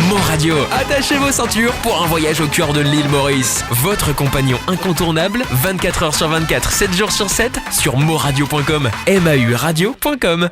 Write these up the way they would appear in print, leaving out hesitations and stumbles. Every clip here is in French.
Mon Radio, attachez vos ceintures pour un voyage au cœur de l'île Maurice. Votre compagnon incontournable, 24 heures sur 24, 7 jours sur 7, sur moradio.com, mauradio.com.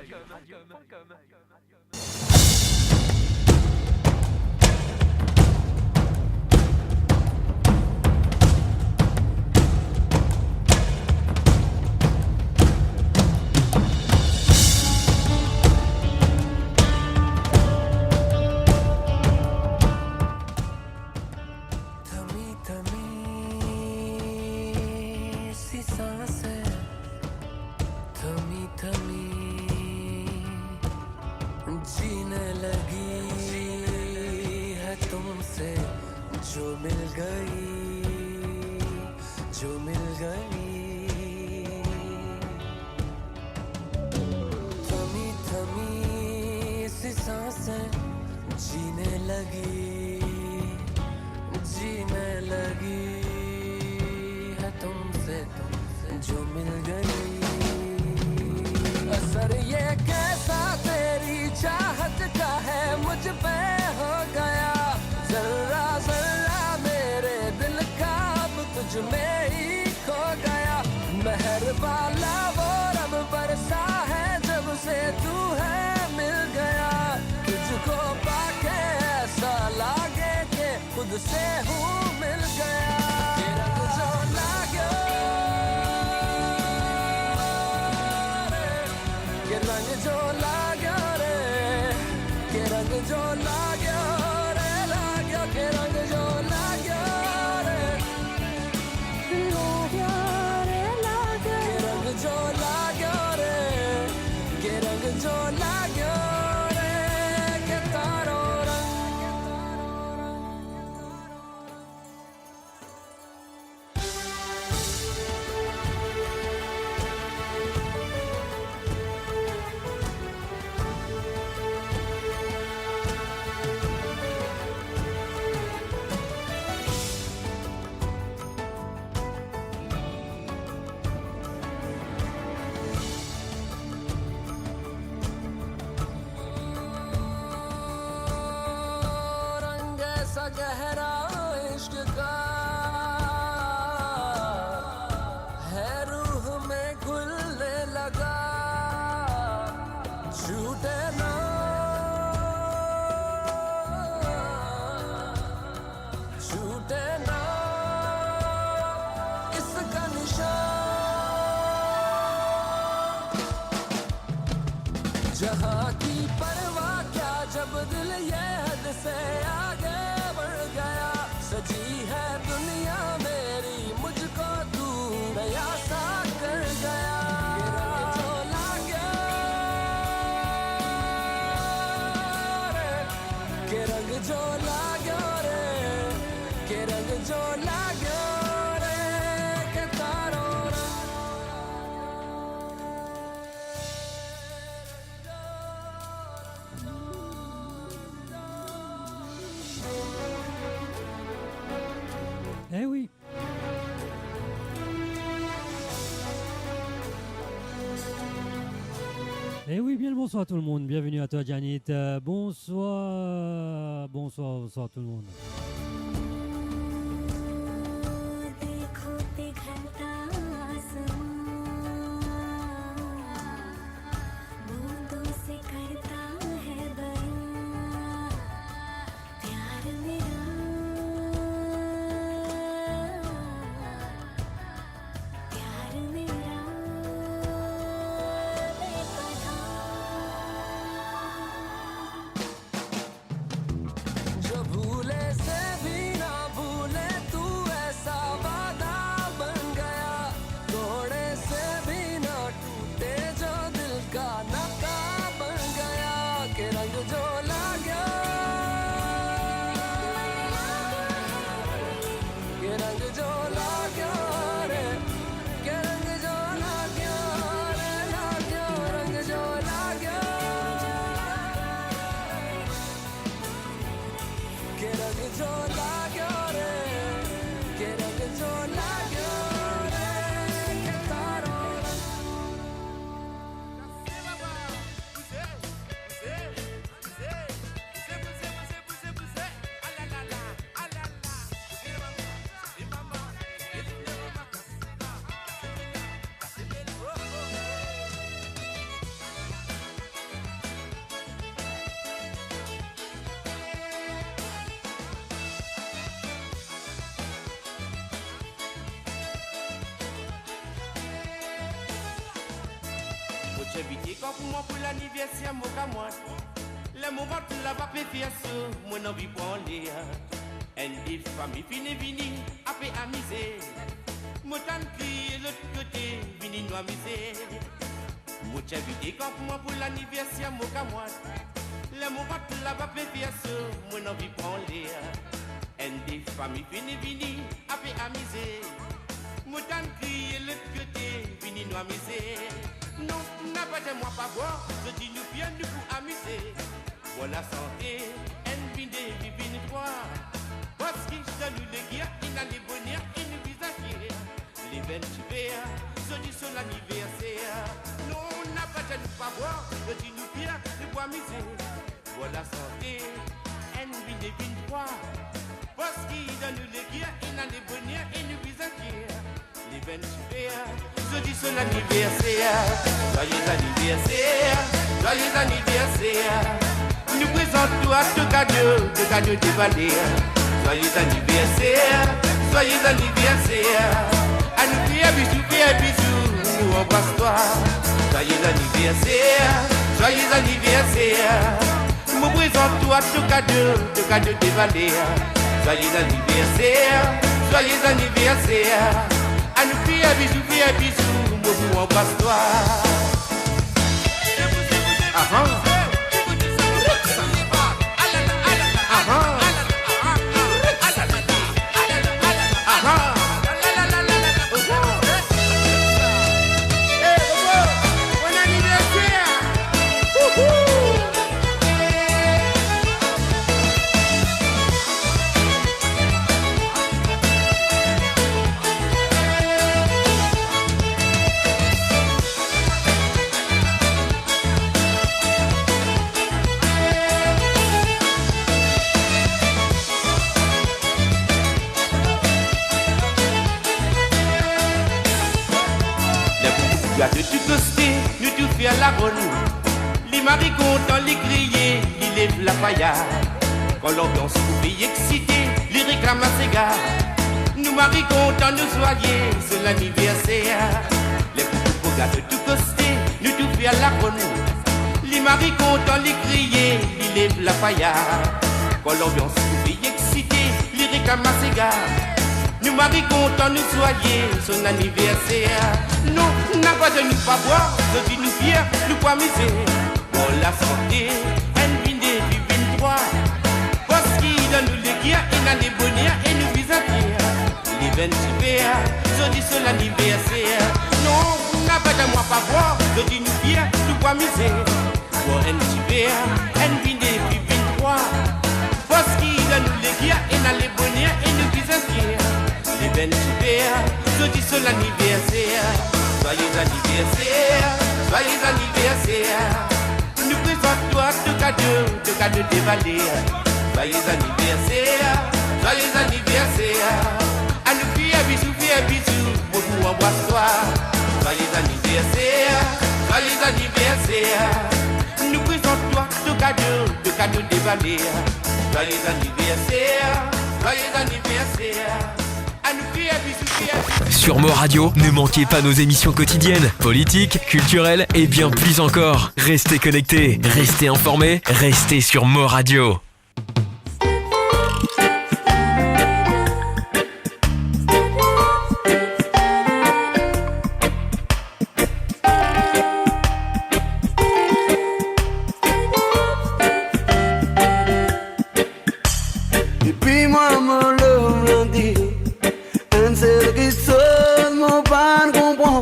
Eh oui. Eh oui, bien le bonsoir à tout le monde. Bienvenue à toi, Janit. Bonsoir. Bonsoir tout le monde. Pour moi pour l'anniversaire moi qu'à moi le moment tout la va faire ça moi non vi pour aller une des familles vini après amuser moi t'en crier l'autre côté vini nous amuser moi t'inviter quand pour moi pour l'anniversaire moi qu'à moi le moment tout la va faire ça moi non vi pour aller une des familles vini après amuser moi t'en crier l'autre côté vini nous amuser. Non, n'a pas de moi pas boire, je dis nous bien nous pour amuser. Voilà santé, NBD, vivine toi. Parce qu'il se nous les guerres, il a les bonheurs, il nous vise à chier. Les 28, je dis sur l'anniversaire. Non, n'a pas de nous pas boire, je dis nous bien nous pour amuser. Voilà santé, NBD, vivine toi. Parce qu'il se nous les guerres, il a les bonheurs, il nous vise à chier. Les 28, je dis sur l'anniversaire. Joyeux anniversaire, joyeux anniversaire. Nous présentons à tout cadeau de valeur. Joyeux anniversaire, joyeux anniversaire. À nous faire bisous, nous embrasse toi. Joyeux anniversaire. Nous présentons à tout cadeau de valeur. Joyeux anniversaire. À nous faire bisous, nous embrasse toi. De tout costé, nous tout faire la ronde. Les maris contents, les crier, ils lèvent la paillade. Quand l'ambiance pouvait exciter, les réclament à ses gars. Nous maris contents, nous soyez, c'est l'anniversaire. Les pauvres gars de tout costé, nous tout faire la ronde. Les maris contents, les crier, ils lèvent la paillade. Quand l'ambiance pouvait exciter, les réclament à ses gars. Nous maris contents, nous soyez, son anniversaire. Non, n'a pas de nous pas boire, de dis nous fiers, nous pas amuser. Pour la santé, NBD, vivine droit. Parce qu'il donne nous les guerres, il a les bonheurs et nous vise à dire. Les 28, je dis sur l'anniversaire. Non, n'a pas de moi pas boire, de dis nous fiers, nous pas amuser. Pour NBD, vivine droit. Parce qu'il donne nous les guerres, il a les bonheurs et nous vise à dire. ben super, je dis sur l'anniversaire. Joyeux anniversaire, joyeux anniversaire. Nous présentons toi de cadeaux déballés. Joyeux anniversaire, joyeux anniversaire. À nous faire un bisou, pour nous embrasser. Joyeux anniversaire, joyeux anniversaire. Nous présentons toi de cadeaux déballés. Joyeux anniversaire, joyeux anniversaire. À nous faire un bisou, Sur Mo Radio, ne manquez pas nos émissions quotidiennes, politiques, culturelles et bien plus encore. Restez connectés, restez informés, restez sur Mo Radio.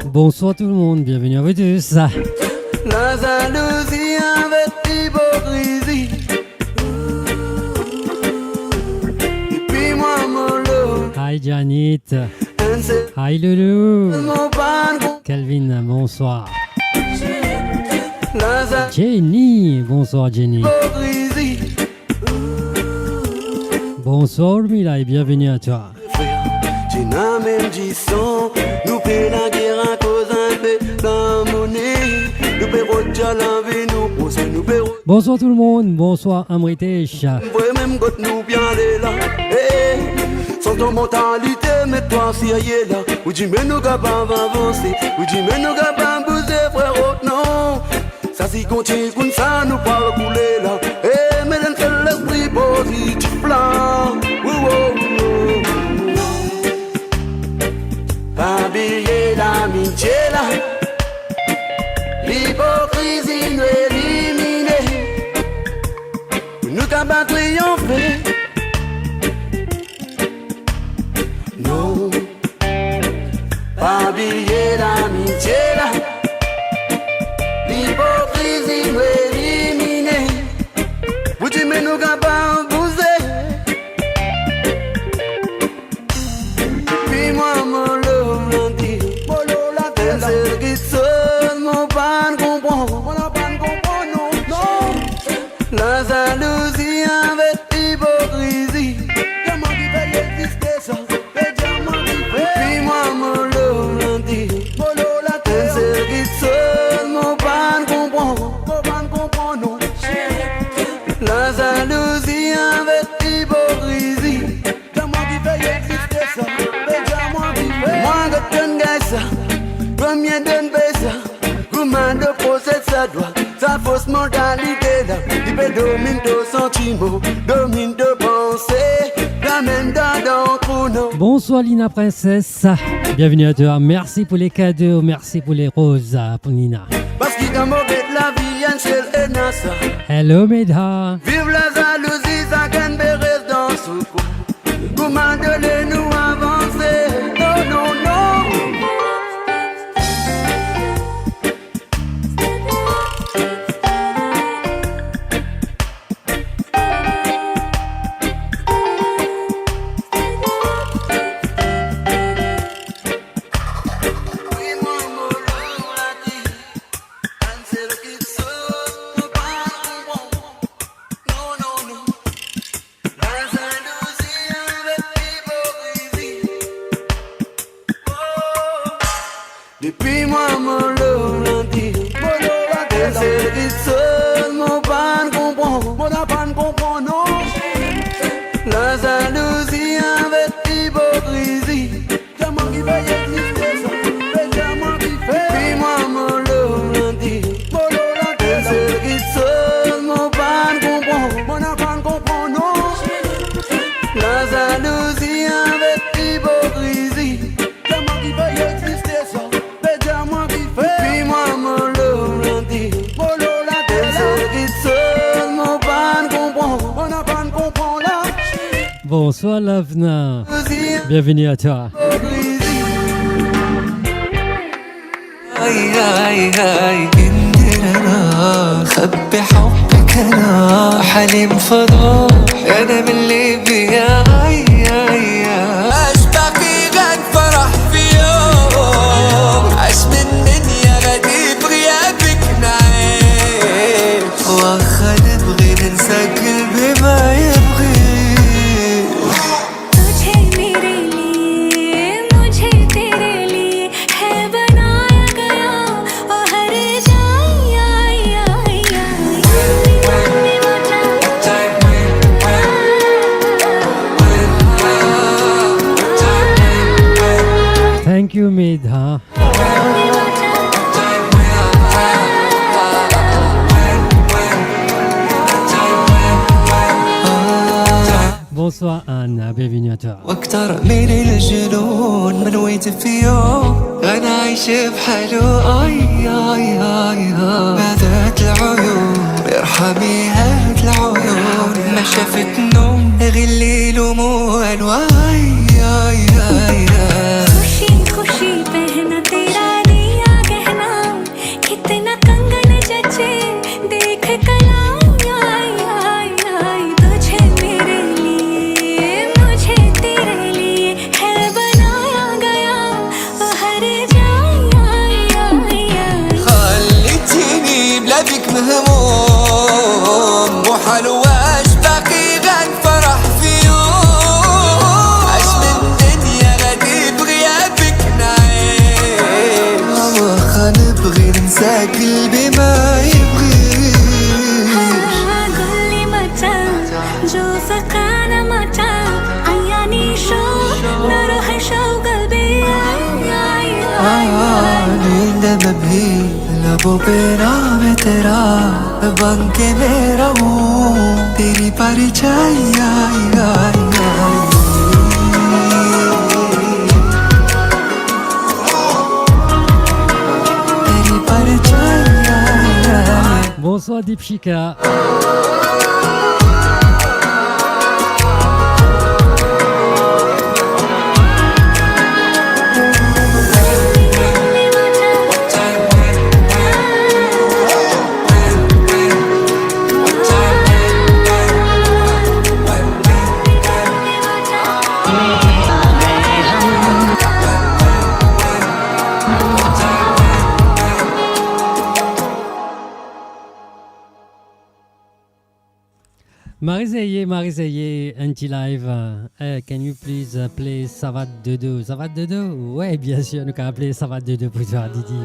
Bonsoir tout le monde, bienvenue à vous tous. La jalousie avec hypocrisie. Et puis moi mon lot. Hi Janit. Hi Loulou. Calvin, bonsoir. Jenny, bonsoir Jenny. Bonsour Mila et bienvenue à toi. Tu n'as même dit son, nous paie la guerre à cause un peu la monnaie. Nous paierons déjà la vie, nous poser, nous paierons. Bonsoir tout le monde, bonsoir Amritesh. Nous pouvons même quand nous bien aller là. Sans ton mentalité, mets-toi sérieux là. Ou dis mais nous capables d'avancer, ou dis mais nous capables de bouger frérot, non. Ça si continue comme ça, nous pas couler là. Mais d'un seul esprit positif là. Pas oublier l'amitié là. L'hypocrisie nous éliminer. Nous capables de triompher. Non. Pas oublier l'amitié là. L'hypocrisie nous éliminer. Vous dites mais nous capables de bouger. Puis moi mon lot dit. C'est qui seul mon pas comprend. Non. La jalousie avec hypocrisie. Comment tu fais exister ça? Puis moi mon lot dit. C'est qui seul mon pas comprend. Non. La jalousie avec hypocrisie. Comment tu fais exister ça? Moi je te gagne ça. Combien de baisers, comment de procès ça doit, sa fausse mentalité là, il peut dominer de sentiments, domine de pensée, la même dans chrono. Bonsoir Lina Princesse, bienvenue à toi, merci pour les cadeaux, merci pour les roses pour Nina. Parce qu'il t'a moqué de la vie, un seul et nasa. Hello Medha. Vive la jalousie, ça gagne des restes dans ce coin. Comment de nous avancer, non. Depuis moi mon lot dit. C'est qui seul mon pas comprend, non. La jalousie avec hypocrisie. Comment qui va exister ça? Comment qui fait? Puis moi mon lot dit. C'est qui seul mon pas comprend, non. La jalousie avec hypocrisie. Comment qui va exister ça? Puis moi mon lot dit. C'est qui seul mon pas comprend là. Bonsoir Lavna, bienvenue à toi. خبي حبك انا حليم فضاح انا من اللي بيا اشبع في غير thank you उम्मीद हाँ Bonsoir Anne, bienvenue à toi. واكتر من الجنون من ويت فيو انا عايش بحاله اي اي اي هذات العيون ارحمي هاد العيون ما شافت نوم غير الليل وموال واي اي اي खुशी खुशी पहना तेरा दिया गहना कितना कंगन जचे देख कलाऊं आई आई आई तुझे मेरे लिए मुझे तेरे लिए है बनाया गया हर जाए आई आई आई خليتيني بلا بيك مهموم وحال واش باقي غير فرح في يوم عاش من دنيا غادي بغيابك نعيش واخا نبغي ننسى قلبي ما يبغيش قولي متى جو فقعنا متى عياني شو نروح شو قلبي आई आई नींद में भी लबों पे नाम है तेरा बन के मैं रहूं तेरी परछाई आई आई आई तेरी परछाई आई आई Bonsoir Deepshika. Marie-Zayé, anti-live. Can you please play Savat Dodo? Savat Dodo? Ouais, bien sûr, nous allons appeler Savat Dodo pour toi, Didi.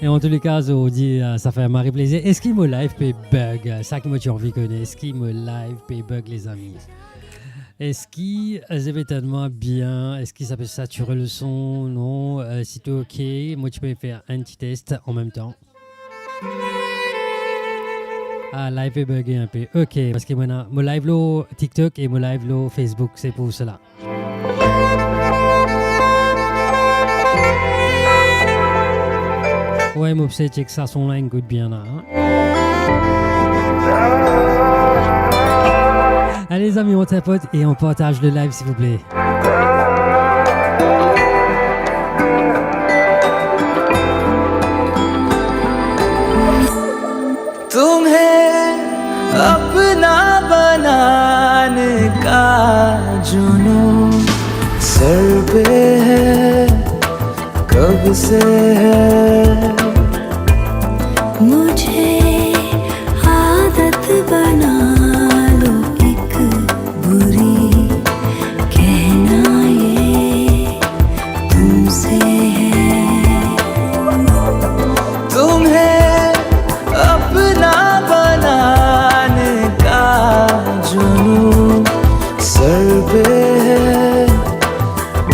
Et en tous les cas, on dit ça fait Marie plaisir. Est-ce qu'il me live peut bug? Ça qui me tue envie de connaître. Est-ce qu'il me live peut bug, les amis? Est-ce qu'il est tellement bien? Est-ce qu'il ça peut saturer le son? Non. Si tu es OK, moi tu peux faire un petit test en même temps. Ah, live est bugué un peu. OK, parce que maintenant, mon live lo TikTok et mon live lo Facebook, c'est pour cela. Ouais, moi c'est check ça son line good bien là. Hein? Allez les amis, on tapote et on partage le live s'il vous plaît. तुम्हें अपना बनाने का जुनून सर पे है कब से है मुझे आदत बना लो एक बुरी कहना ये तुमसे है तुम्हें अपना बनाने का जुनून सर पे है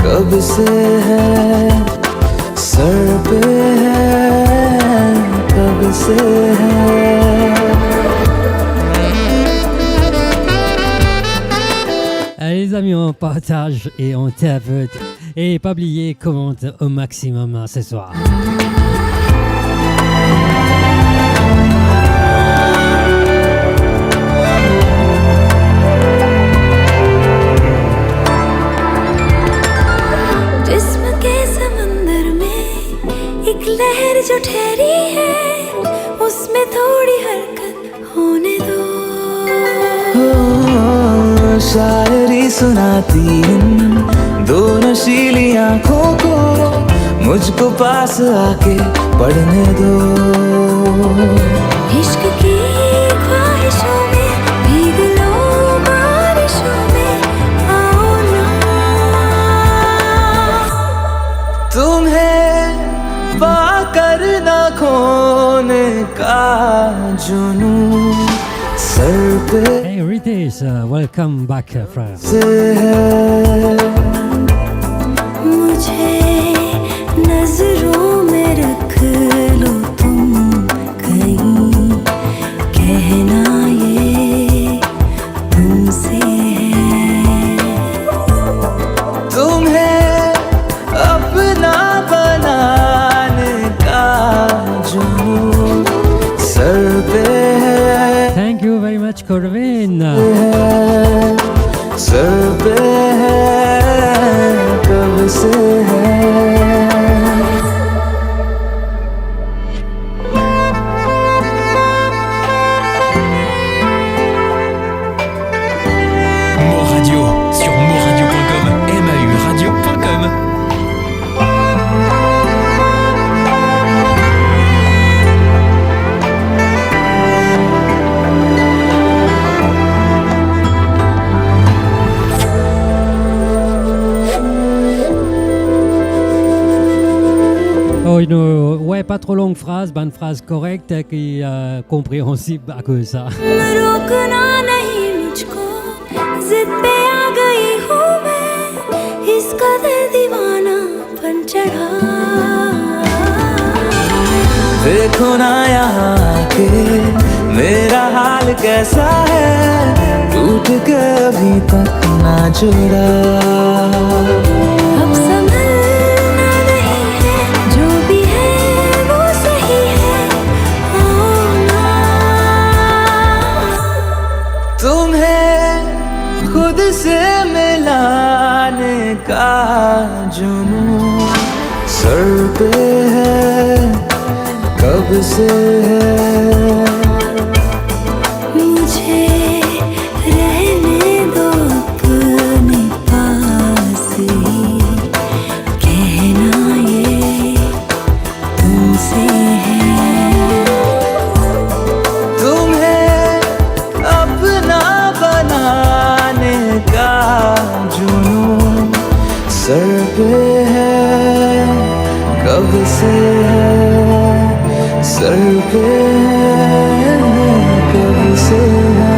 कब से है सर पे है कब से है Allez les amis, on partage et on tapote. Et pas oublier, commente au maximum ce soir. जिस्म के समंदर में एक लहर जो ठहरी है उसमें थोड़ी हरकत होने दो शायरी सुनाती इन दो नशीली आँखों को मुझको पास आके पढ़ने दो इश्क की ख्वाहिशों में भीग लो बारिशों में आओ ना तुम्हें पाकर न खोने का जुनून sir Hey Ritis, welcome back, frère. मुझे नजरों में रख लो तुम कहीं कहना ये तुमसे है तुम्हें अपना बनाने का जुनून सर पे है Thank you very much, Corvin. Sir पे है कब से है Mo Radio sur moradio.com, MAU radio.com. Oh, ouais, pas trop longue phrase, bonne phrase correcte qui est compréhensible à cause de ça. रोकना नहीं मुझको जिद पे आ गई हूँ मैं इस कदर दीवाना बन चढ़ा देखो ना यहाँ के मेरा हाल कैसा है टूट के अभी तक ना जुड़ा अब संभलना नहीं है जो भी है वो सही है होना तुम्हें खुद से मिलाने का जुनून सर पे है कब से है मुझे रहने दो अपने पास ही कहना ये तुमसे है तुम्हें अपना बनाने का जुनून सर पे है कब से है सर पे है कब से है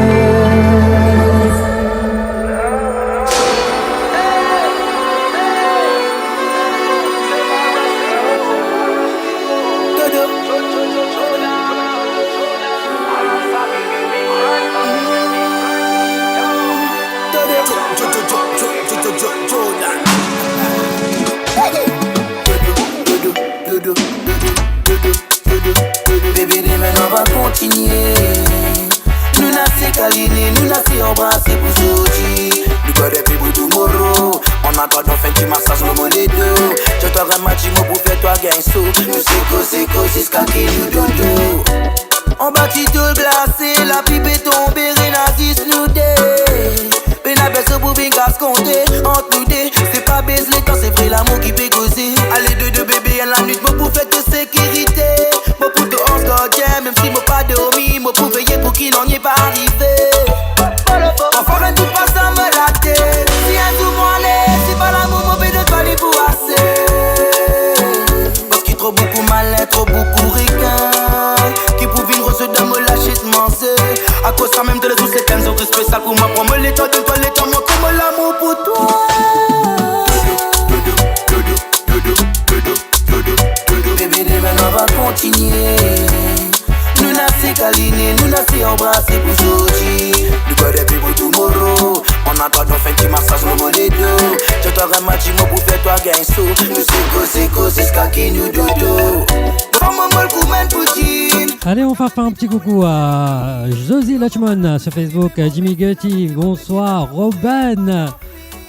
Bébé, demain on va continuer. Nous n'avons qu'à l'île, nous n'avons embrassé pour aujourd'hui. Nous connaissons plus pour tomorrow. On a pas d'enfant qui massage le monnaie d'eau. Je te remercie pour faire toi gagner saut. Nous c'est quoi, c'est ce qui nous dodo. On bâtit tout le glacé, la pipe est tombée, rien à nous dé. Ben a besoin pour bien compter entre nous deux. C'est pas baise les temps, c'est vrai l'amour qui peut causer. Allez deux bébés à la nuit, moi pour faire de sécurité. Moi pour te on se gardien, même si moi pas dormi. Moi pour veiller pour qu'il n'en y est pas arrivé. Enfin un tout pas ça me la tête. Si un tout moi l'est, c'est pas l'amour, moi peut de toi les pour assez. Parce qu'il trop beaucoup malin, trop beaucoup requin. Qui pour vivre ce de me lâcher de manger. À cause ça même de tous ces thèmes autres spécial pour moi. Prends-moi l'état de toi, l'état, moi comme l'amour pour toi. Bébé, demain on va continuer. Nous n'avons qu'à l'île, nous n'avons embrassé pour aujourd'hui. Nous connaissons pour tomorrow. On a pas d'enfant qui massage le monnaie d'eau. Je te remercie pour faire toi gagner saut. Nous c'est quoi, c'est ce qui nous dodo. Allez, on va faire un petit coucou à Josie Lachman sur Facebook, Jimmy Gutty, bonsoir, Robin.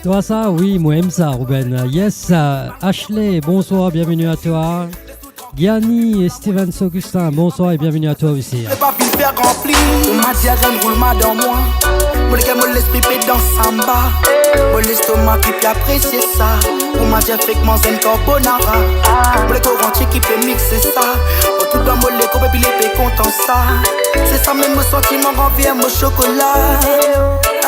Toi ça? Oui, moi j'aime ça, Robin. Yes, Ashley, bonsoir, bienvenue à toi. Gianni et Steven Augustin, bonsoir et bienvenue à toi aussi. Je pas pu faire remplir. Ma diagone roule ma dans moi. Pour lesquels mon l'esprit pète dans samba. Mon l'estomac qui peut apprécier ça. Pour ma diagone fait que mon zen carbonara. Pour les corps qui peut mixer ça. Pour tout dans mon lait, qu'on peut puis les payer content ça. C'est ça même mon sentiment renvers mon chocolat.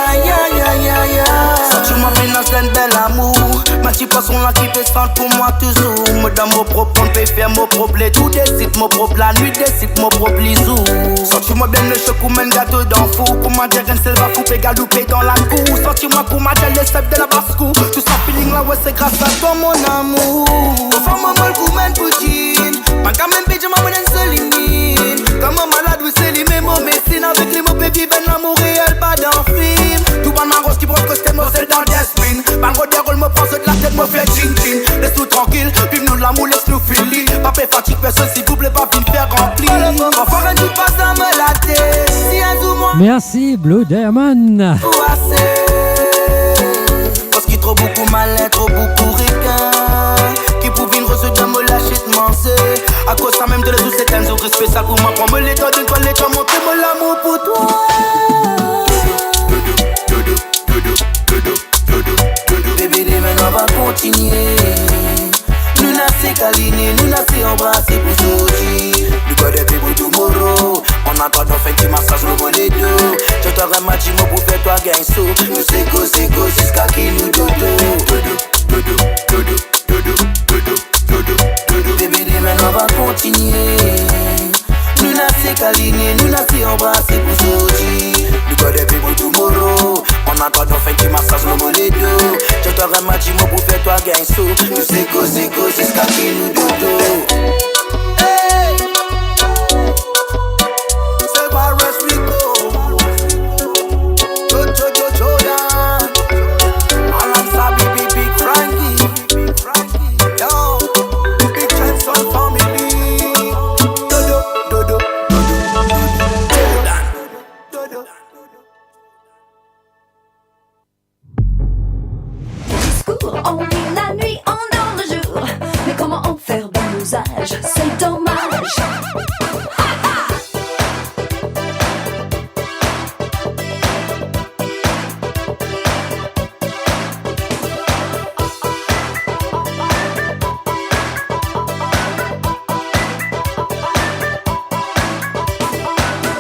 Aïe aïe aïe aïe aïe. Ça tu m'as fait dans un bel amour. Ma type façon là qui peut sentir pour moi toujours. Me dans mon propre, on peut faire mon propre les tout décide mon propre la nuit décide mon propre lisou. Senti-moi bien le choc ou même gâteau d'enfou. Comment dire un seul va couper galouper dans la cour. Senti-moi comment dire le step de la basse-cou. Tout ça feeling là ouais c'est grâce à toi mon amour. Femme mal coumen poutine. Pas quand même péché ma bonne selimine. Comme un malade oui c'est les mêmes médecine. Avec les mots baby ben l'amour réel pas d'un film. Tout ban ma rose qui brosse que c'était morceau dans des spins. Ban des rôles me pense de la tête me fait chin chin. Laisse-nous tranquille, vive nous l'amour laisse-nous filer. Papa fatigue personne s'il vous plaît pas vite faire remplir. Enfin un tout pas à me la tête. Si un tout moi. Merci Blue Diamond. Parce qu'il trop beaucoup malin, trop beaucoup ricain. Qui pouvait une rose de me lâcher de manger. À cause ça même de la douce c'est un jour spécial pour moi. Prends-moi les doigts d'une toile, les doigts, montrez-moi l'amour pour toi. Bébé, demain on va continuer. Nous n'avons qu'à ligner, nous n'avons embrassé pour aujourd'hui. Nous connaissons pour tomorrow. On a pas d'enfant qui massage le bon des deux. Je t'aurais matché moi pour faire toi gagner saut. Nous c'est go jusqu'à qui nous dodo. Bébé, demain on va continuer. Nous n'avons qu'à ligner, nous n'avons embrassé pour aujourd'hui. Nous connaissons pour tomorrow. On a pas d'enfant qui massage le bon des deux. Je t'aurais matché moi pour faire toi gagner saut. Nous c'est go jusqu'à qui nous dodo. On vit la nuit, on dort le jour. Mais comment en faire bon usage? C'est dommage.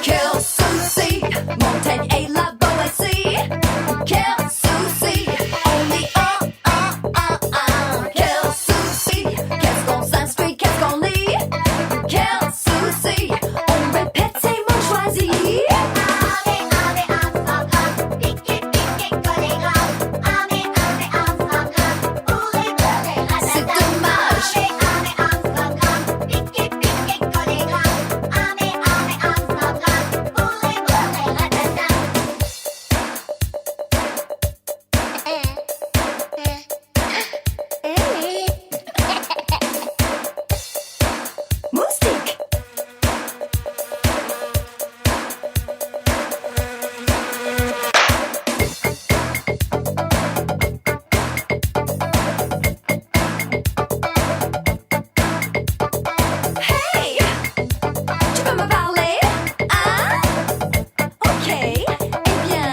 Quel souci, montagne et la Boétie. Quel souci, on est quel souci, qu'est-ce qu'on s'instruit, qu'est-ce qu'on lit? Quel souci, on répète ces mots choisis. C'est dommage. Moustique. Hey, tu veux me parler? Hein? Ok, eh bien,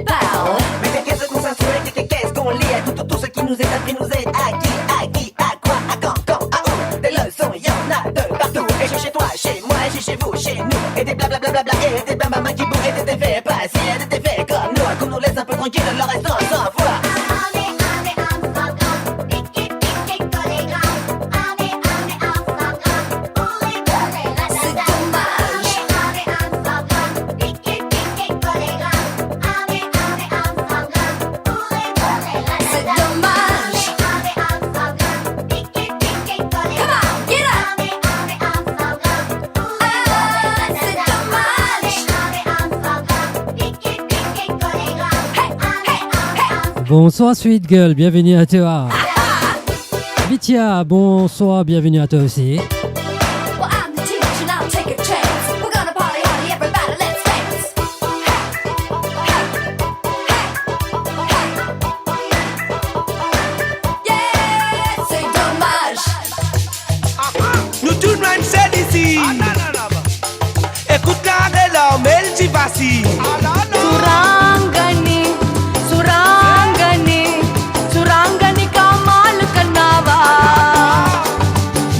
parle. Mais qu'est-ce qu'on s'instruit, qu'est-ce qu'on lit? Tout ce qui nous est appris nous est acquis, à quoi, à quand, à où? Des leçons, y'en a de partout. Et chez toi, chez moi, chez vous, chez nous. Et des blablabla, et des bambama qui bourrent, et des effets passés, et des effets comme nous. Qu'on nous laisse un peu tranquille, le reste on s'en fout. C'est dommage. C'est dommage. Come on, get up. C'est dommage. Bonsoir Sweet Girl, bienvenue à toi. Vitia, bonsoir, bienvenue à toi aussi. Well, I'm the teacher, now take a chance. We're gonna party hardy, everybody, let's dance. Yeah, c'est dommage. Nous tout de même c'est d'ici. Écoute carré là, mais elle dit facile. Surangani, Surangani, Surangani ka mal kanava.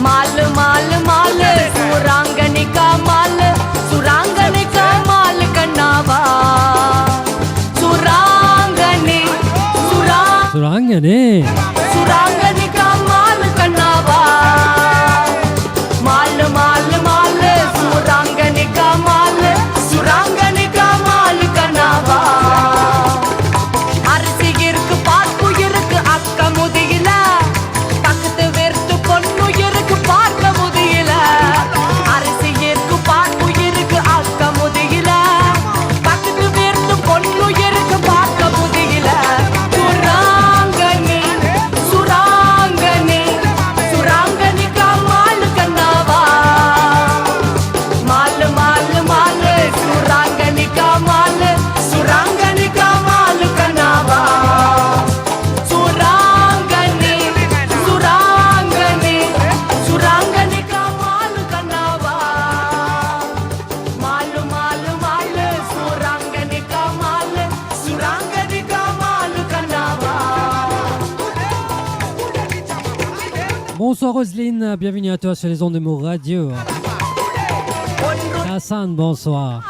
Mal, mal, mal, Surangani ka mal, Surangani ka mal kanava. Surangani, Surangani. Surangani. सुरांगनी का माल कनावा माल माल माल सुरांगनी का माल सुरांगनी का माल कनावा அரிசி இருக்கு பாக்கு இருக்கு அக்க முதியில பக்கத்து வெறுத்து பொண்ணு இருக்கு பார்க்க முதியில அரிசி இருக்கு பாக்கு இருக்கு அக்க முதியில பக்கத்து வெறுத்து பொண்ணு இருக்கு பார்க்க முதியில சுராங்கனி சுராங்கனி சுராங்கனி का माल कनावा माल माल माल सुरांगनी का माल सुरांगनी का माल कनावा सुरांगनी सुरांगनी सुरांगनी का माल कनावा माल माल माल सुरांगनी का माल सुरांगनी का माल कनावा Bonsoir Roselyne, bienvenue à toi sur les ondes de Mo Radio. Hassan, bonsoir.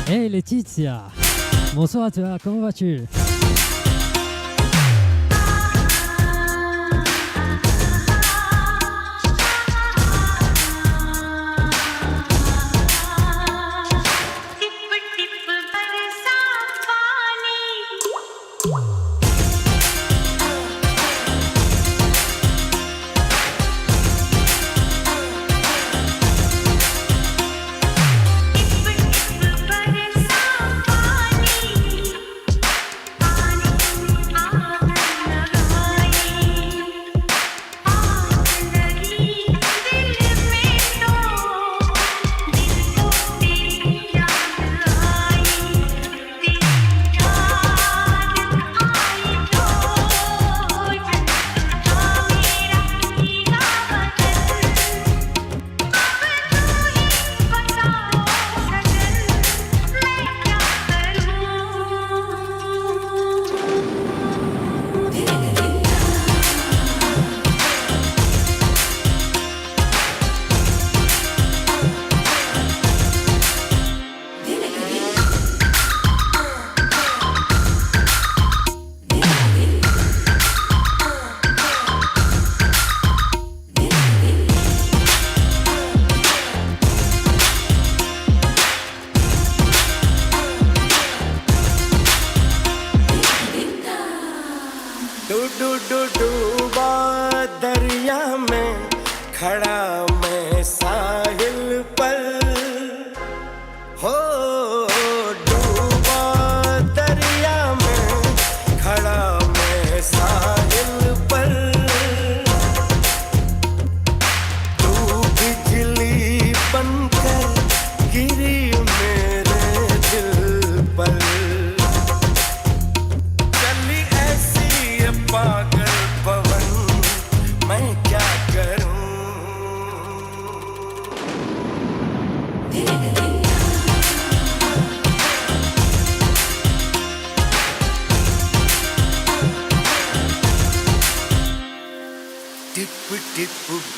Hey Laetitia, bonsoir à toi, comment vas-tu?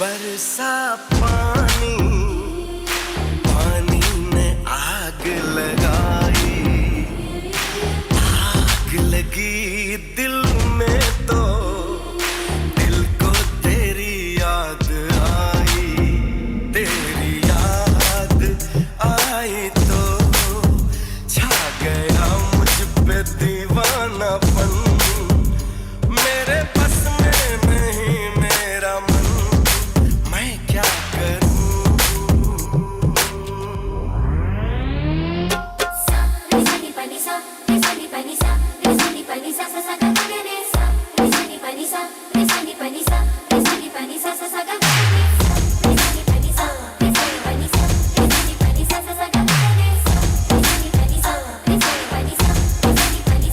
बरसा पानी पानी ने आग लगाई आग लगी दिल में तो दिल को तेरी याद आई तेरी याद आई तो छा गया मुझ पे दीवानापन मेरे बस में नहीं मेरा मन मैं क्या करूं सा रे सा नी pa ni sa रे सा नी pa ni sa रे सा नी pa ni sa sa sa ga ga re re sa रे सा नी pa ni sa रे सा नी pa ni sa रे सा नी pa ni sa sa sa ga ga re re sa रे सा नी pa ni sa रे सा नी pa ni sa रे सा नी pa ni sa sa sa ga ga re re sa रे सा नी pa ni sa रे सा नी pa ni sa रे सा नी pa ni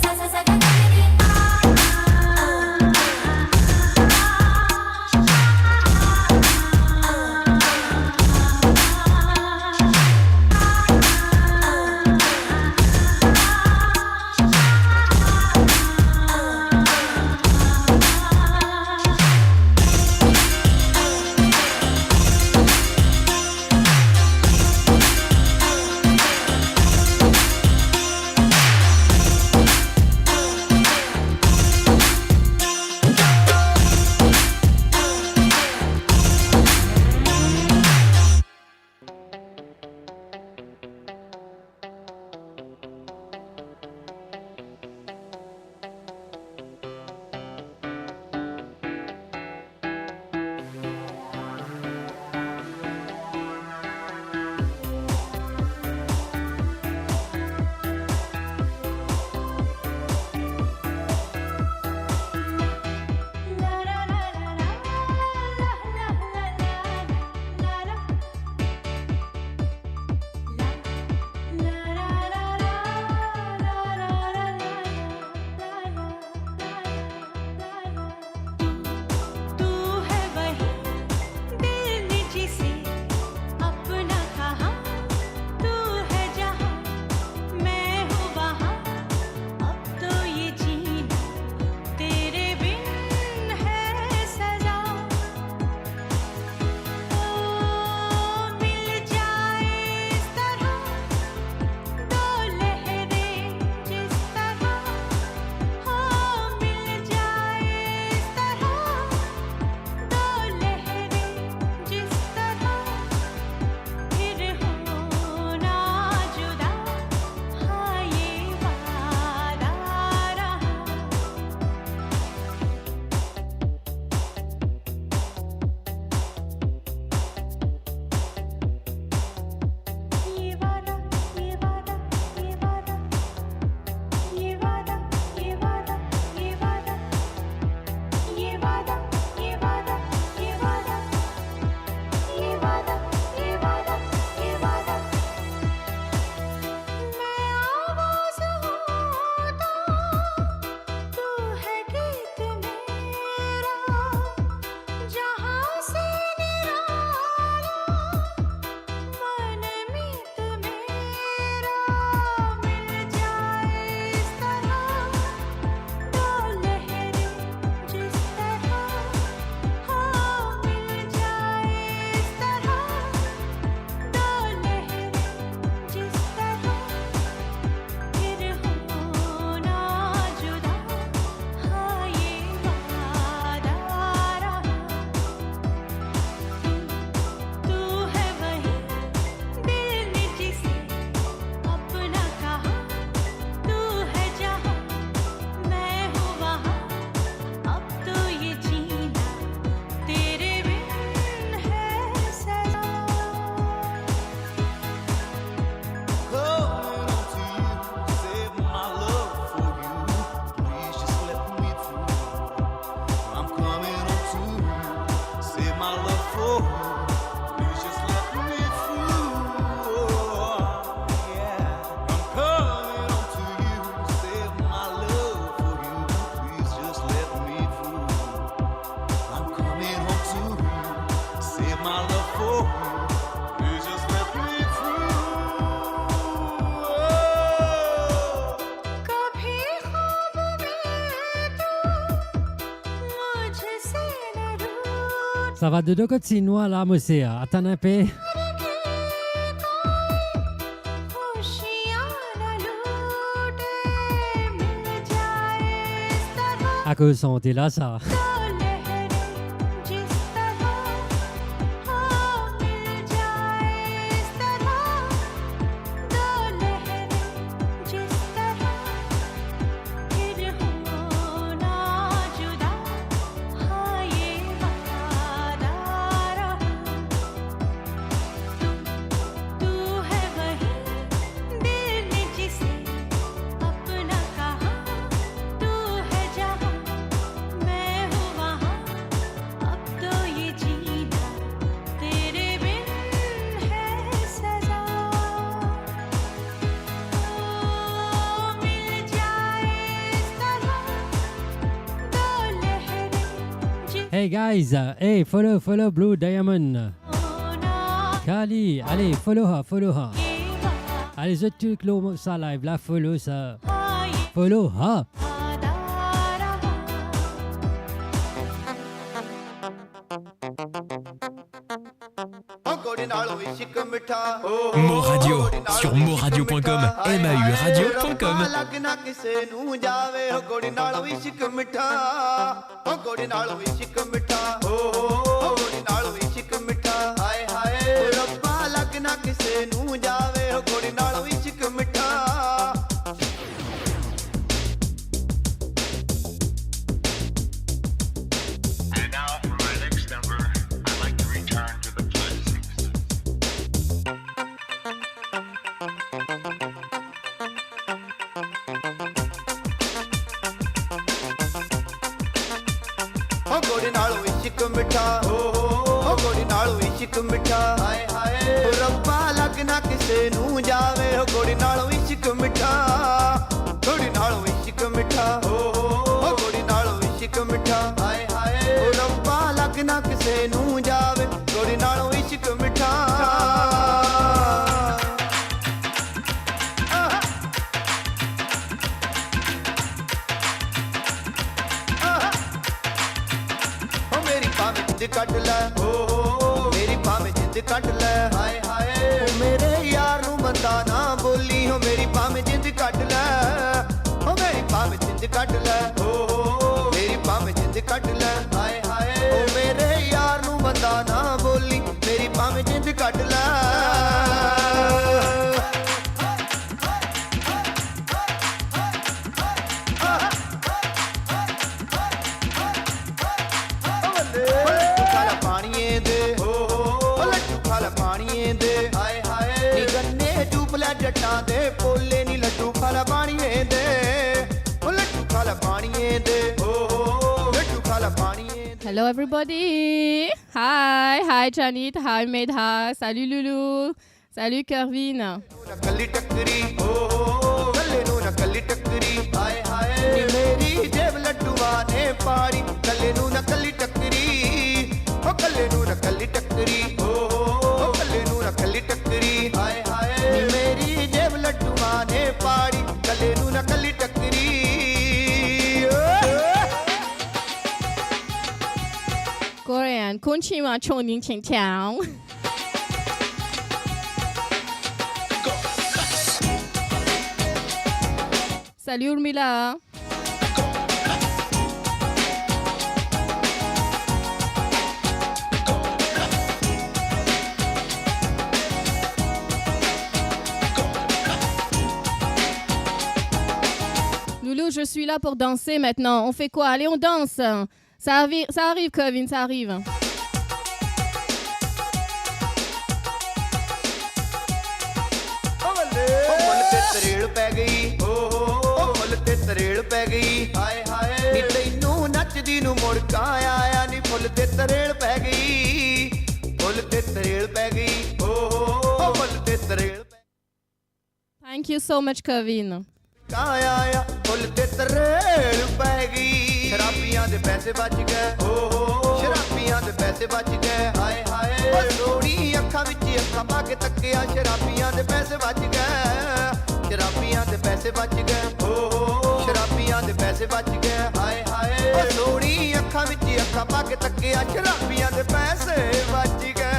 Ça va de deux côtés chinois là, monsieur. Attends un peu. À cause santé là, ça. Hey guys, hey follow Blue Diamond. Kali, allez follow her. Allez, je tu clôt ça live là, follow ça. Follow her. Mo Radio sur moradio.com, MAUradio.com. इश्क मिठा हाय हाय रब्बा लगना किसे नू जावे हो गोड़ी नालों इश्क मिठा गोड़ी नालों इश्क मिठा हो गोड़ी नालों इश्क मिठा हाय हाय रब्बा लगना किसे नू जावे गोड़ी नालों इश्क मिठा कट ले मेरी भावें जिंद कट ले हाय हाय मेरे यार नू बंदा ना बोली हो मेरी भावें जिंद कट ले हो मेरी भावें जिंद कट ले मेरी भावें जिंद कट ले हाय हाय ओ मेरे यार नू बंदा ना बोली मेरी भावें जिंद कट ले जटा दे पोले नी लड्डू खाला पानी दे लड्डू खाला पानी दे लड्डू खाला पानी दे. Hello everybody. Hi Janit, hi Medha, salut Loulou, salut Kervin. कल्ली टक्करी कल्ले नू ना कल्ली टक्करी हाय हाय मेरी जेब लड्डूआ ने पाड़ी कल्ले नू ना कल्ली टक्करी ओ कल्ले नू ना कल्ली टक्करी ओ कल्ले नू ना कल्ली टक्करी हाय हाय मेरी जेब लड्डूआ ने पाड़ी कल्ले नू ना कल्ली टक्करी Korean, konnichiwa, chonin ching chang. Salut Urmila. Loulou, je suis là pour danser maintenant. On fait quoi? Allez, on danse. Ça arrive, Kevin, ça arrive. ਤਰੇੜ ਪੈ ਗਈ ਫੁੱਲ ਤੇ ਤਰੇੜ ਪੈ ਗਈ ਹਾਏ ਹਾਏ ਨੀ ਤੈਨੂੰ ਨੱਚਦੀ ਨੂੰ ਮੁੜਕਾ ਆਇਆ ਨੀ ਫੁੱਲ ਤੇ ਤਰੇੜ ਪੈ ਗਈ ਫੁੱਲ ਤੇ ਤਰੇੜ ਪੈ ਗਈ ਫੁੱਲ ਤੇ ਤਰੇੜ Thank you so much, Kevin. ਆਇਆ ਫੁੱਲ ਤੇ ਤਰੇੜ ਪੈ ਗਈ ਸ਼ਰਾਬੀਆਂ ਦੇ ਪੈਸੇ ਬਚ ਗਏ ਸ਼ਰਾਬੀਆਂ ਦੇ ਪੈਸੇ ਬਚ ਗਏ ਹਾਏ ਹਾਏ ਓ ਸੋਹਣੀ ਅੱਖਾਂ ਵਿੱਚ ਅੱਖਾਂ ਪਾ ਕੇ ਤੱਕਿਆ ਸ਼ਰਾਬੀਆਂ ਦੇ ਪੈਸੇ ਬਚ ਗਏ ਸ਼ਰਾਬੀਆਂ ਦੇ ਪੈਸੇ ਬਚ ਗਏ ਸ਼ਰਾਬੀਆਂ ਦੇ ਪੈਸੇ ਬਚ ਗਏ ਹਾਏ ਹਾਏ ਓ ਸੋਹਣੀ ਅੱਖਾਂ ਵਿੱਚ ਅੱਖਾਂ ਪਾ ਕੇ ਤੱਕਿਆ ਸ਼ਰਾਬੀਆਂ ਦੇ ਪੈਸੇ ਵੱਜ ਗਏ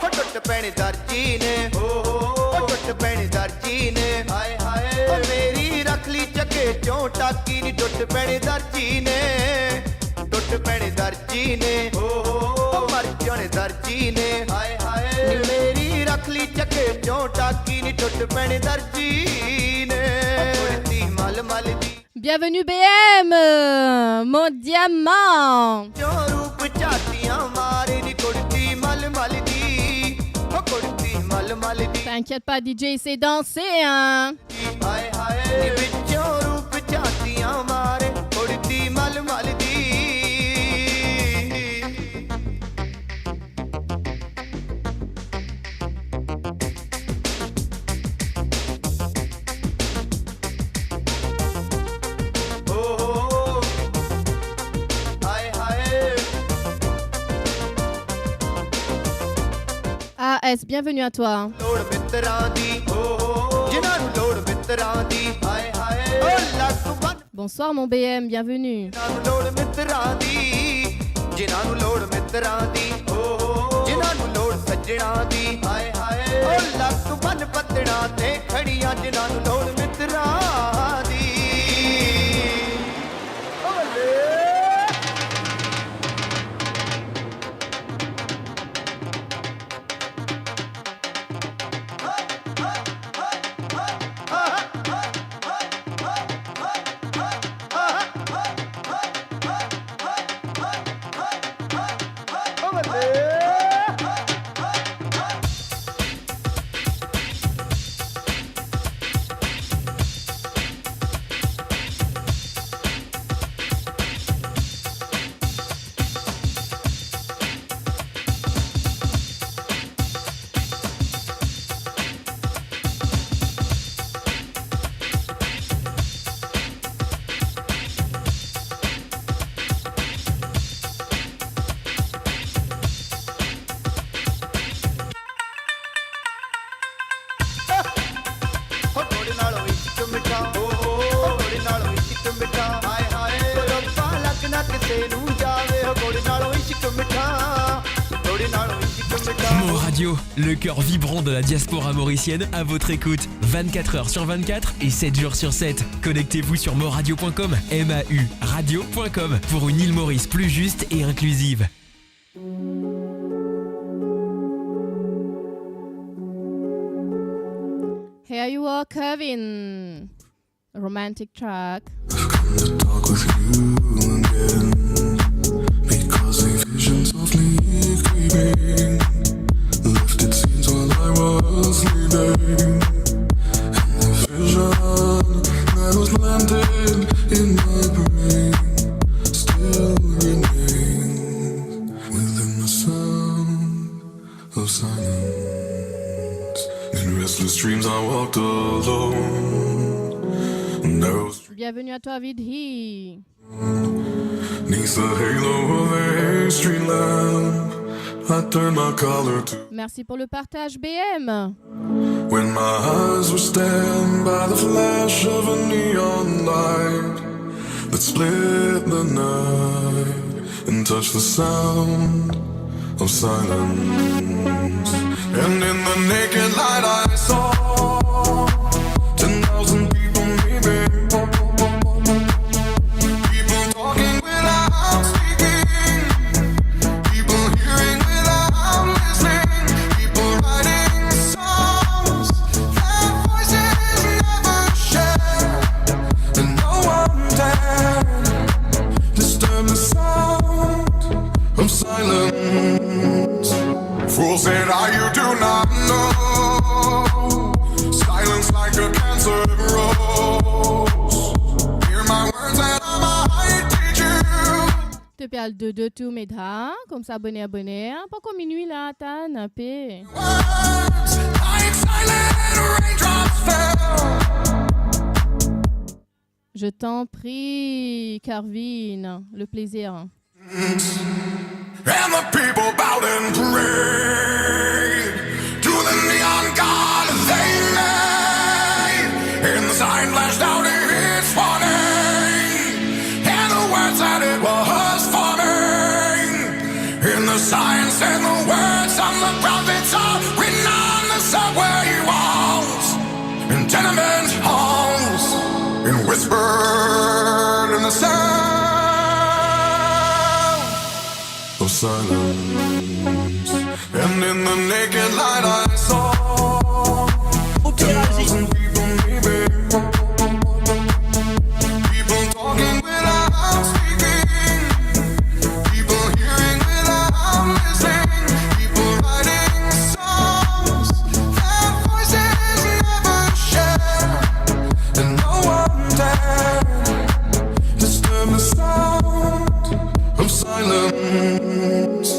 ਟੁੱਟ ਪੈਣੇ ਦਰਜੀ ਨੇ ਟੁੱਟ ਪੈਣੇ ਦਰਜੀ ਨੇ ਹਾਏ ਹਾਏ ਓ ਮੇਰੀ ਰੱਖ ਲਈ ਚੱਕੇ ਚੋਂ ਟਾਕੀ ਨੀ ਟੁੱਟ ਪੈਣੇ ਦਰਜੀ ਨੇ ਟੁੱਟ ਪੈਣੇ ਦਰਜੀ ਨੇ ਓ ਮਰ ਜਾਣੇ ਦਰਜੀ ਨੇ ਹਾਏ ਹਾਏ ਮੇਰੀ ਰੱਖ ਲਈ ਚੱਕੇ ਚੋਂ ਟਾਕੀ ਨੀ ਟੁੱਟ ਪੈਣੇ ਦਰਜੀ ਨੇ ਕੁੜਤੀ ਮਲ ਮਲ ਦੀ Bienvenue BM, mon diamant. ਜੋ ਰੂਪ ਝਾਤੀਆਂ ਮਾਰੇ ਨੀ ਕੁੜਤੀ ਮਲ ਮਲ ਦੀ ਓ ਕੁੜਤੀ ਮਲ ਮਲ ਦੀ T'inquiète pas, DJ, c'est danser, hein. ਹਾਏ ਹਾਏ ਨੀ ਵਿੱਚੋਂ ਰੂਪ ਝਾਤੀਆਂ ਮਾਰੇ ਕੁੜਤੀ ਮਲ ਮਲ ਦੀ AS, bienvenue à toi. ਲੋੜ ਮਿੱਤਰਾਂ ਦੀ ਜਿਨ੍ਹਾਂ ਨੂੰ ਲੋੜ ਮਿੱਤਰਾਂ ਦੀ ਹਾਏ ਹਾਏ ਓ ਲੱਕ ਬੰਨ Bonsoir, mon BM, bienvenue. ਜਿਨ੍ਹਾਂ ਨੂੰ ਲੋੜ ਮਿੱਤਰਾਂ ਦੀ ਜਿਨ੍ਹਾਂ ਨੂੰ ਲੋੜ ਮਿੱਤਰਾਂ ਦੀ ਜਿਨ੍ਹਾਂ ਨੂੰ ਲੋੜ ਸੱਜਣਾ ਦੀ ਹਾਏ ਹਾਏ ਓ ਲੱਕ ਬੰਨ ਪੱਤਣਾ ਤੇ ਖੜੀਆਂ ਜਿਨ੍ਹਾਂ ਨੂੰ ਲੋੜ ਮਿੱਤਰਾਂ ਦੀ Mon Radio, le cœur vibrant de la diaspora mauricienne à votre écoute. 24 heures sur 24 et 7 jours sur 7. Connectez-vous sur moradio.com, MAU radio.com pour une île Maurice plus juste et inclusive. Here you are, Kevin. Romantic track. Talk with you again because a vision softly creeping left its scenes while I was sleeping, and the vision that was planted in my brain still remains within the sound of silence. In restless dreams I walked alone. Bienvenue à toi, Vidhi. Neath the halo of a street lamp, I turned my collar to. Merci pour le partage, BM. When my eyes were stabbed by the flash of a neon light that split the night and touched the sound of silence. And in the naked light I saw 10,000 people maybe. Fool said, you do not know. Silence like a cancer grows. Hear my words and I might teach you. Te parle de tout, Medha. Comme ça, abonné. Pas comme minuit là, t'as nappé. Words like silent raindrops fell. Je t'en prie, Carvin. Le plaisir. And the people bowed and prayed sign flashed out its warning, and the words that it was forming. In the signs and the words on the prophets are written on the subway walls, in tenement halls, and whispered in the sound of silence. And in the naked light I saw 10,000 people leaving, people talking without speaking, people hearing without listening, people writing songs that voices never share, and no one dared disturb the sound of silence.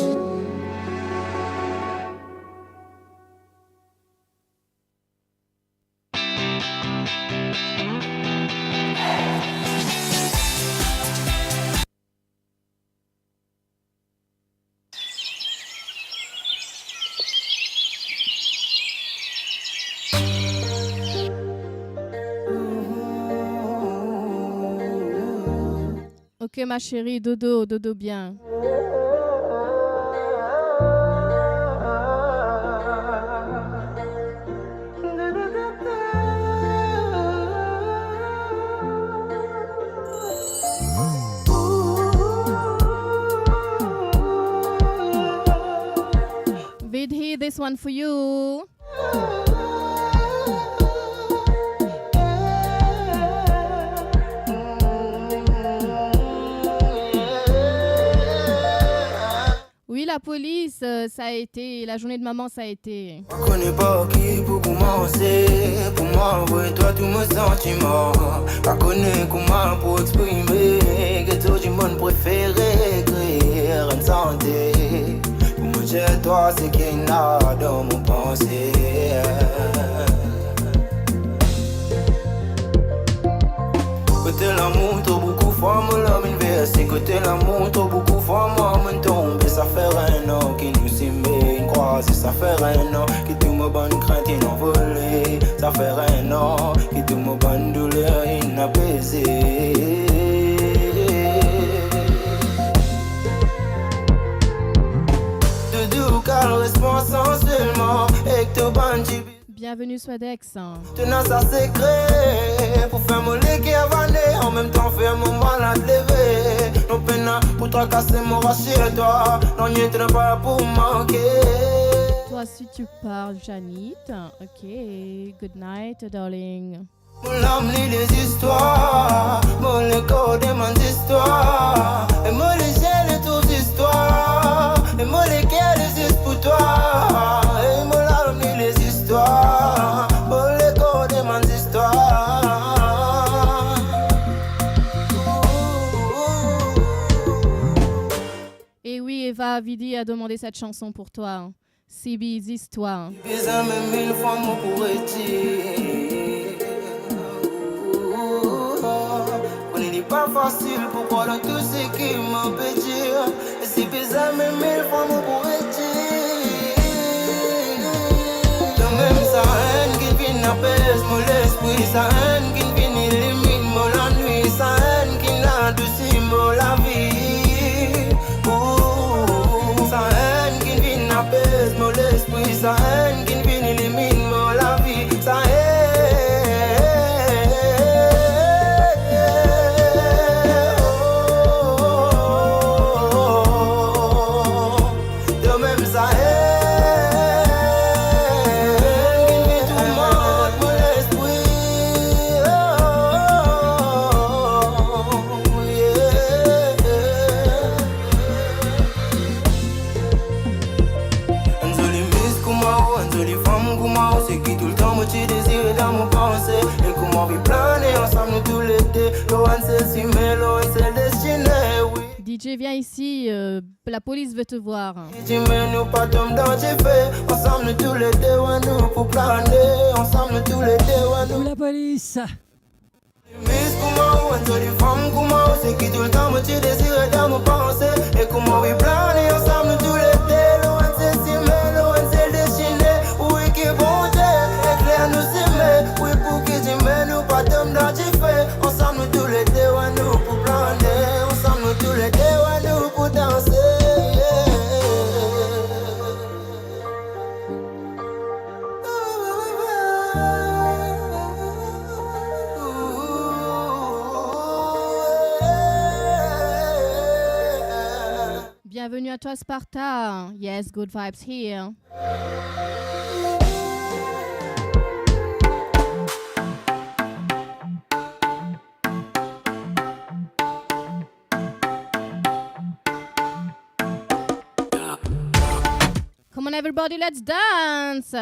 Ok ma chérie, dodo, dodo bien. Vidhi, this one for you. Oui, la police, ça a été, la journée de maman, ça a été. Je connais pas qui pour commencer, pour m'envoyer toi tous mes sentiments. Je connais comment pour exprimer que tout le monde préféré écrire en santé. Pour moi, j'ai toi, c'est qu'il y a dans mon pensée. Côté l'amour, trop beaucoup fois, mon l'homme inversé. Côté l'amour, trop beaucoup fois, moi, mon tombé. Ça fait un an qui nous s'aimait, une croisée. Ça fait un an qui tout me bonne crainte inenvolée. Ça fait un an qui tout me bonne douleur inapaisée. Doudou, car le responsable seulement. Et que tout bandit. Bienvenue Swadex. Tenant ça secret pour faire mon lit qui avané, en même temps faire mon malade lever. Non peine pour tracasser mon chez toi, non n'y est pas pour manquer. Toi si tu parles, Janit. Ok, good night, darling. Mon âme lit les histoires, mon écho demande histoires, et mon léger les toutes histoires, et mon lesquels les histoires pour toi, et mon âme lit les histoires, mon écho demande histoires. Et oui, Eva Vidi a demandé cette chanson pour toi. CB's Histoire. Mes amis, mille fois moi pourrais dire. On n'est pas facile pour croire tout ce qui m'empêche. Et si mes amis, mille fois moi pourrais dire. De même sa haine qui vient apaise mon l'esprit, sa haine qui vient élimine mon ennui, sa haine qui n'adoucit mon la vie. Sa haine qui vient apaise mon l'esprit, sa haine qui vient élimine mon la vie, sa haine. De même sa haine qui vient tout le monde mon l'esprit. Un joli miss Kumao, un joli femme Kumao, c'est qui tout le temps me tue désir dans mon pensée. Et comment vit planer ensemble tout l'été. Loin c'est si mais loin c'est destiné, oui. DJ, viens ici, la police veut te voir. Tu mets nous pas tombe dans tes faits. Ensemble tout l'été, ouais nous pour planer. Ensemble tout l'été, ouais nous. La police. Miss Kumao, un joli femme Kumao, c'est qui tout le temps me tue désir dans mon pensée. Et comment vit planer ensemble tout l'été. Loin c'est si mais loin c'est destiné. Oui qui bon Dieu, éclaire nous s'aimer. Oui pour qui tu mets nous pas tombe Bienvenue à toi Sparta. Yes, good vibes here. Come on everybody, let's dance.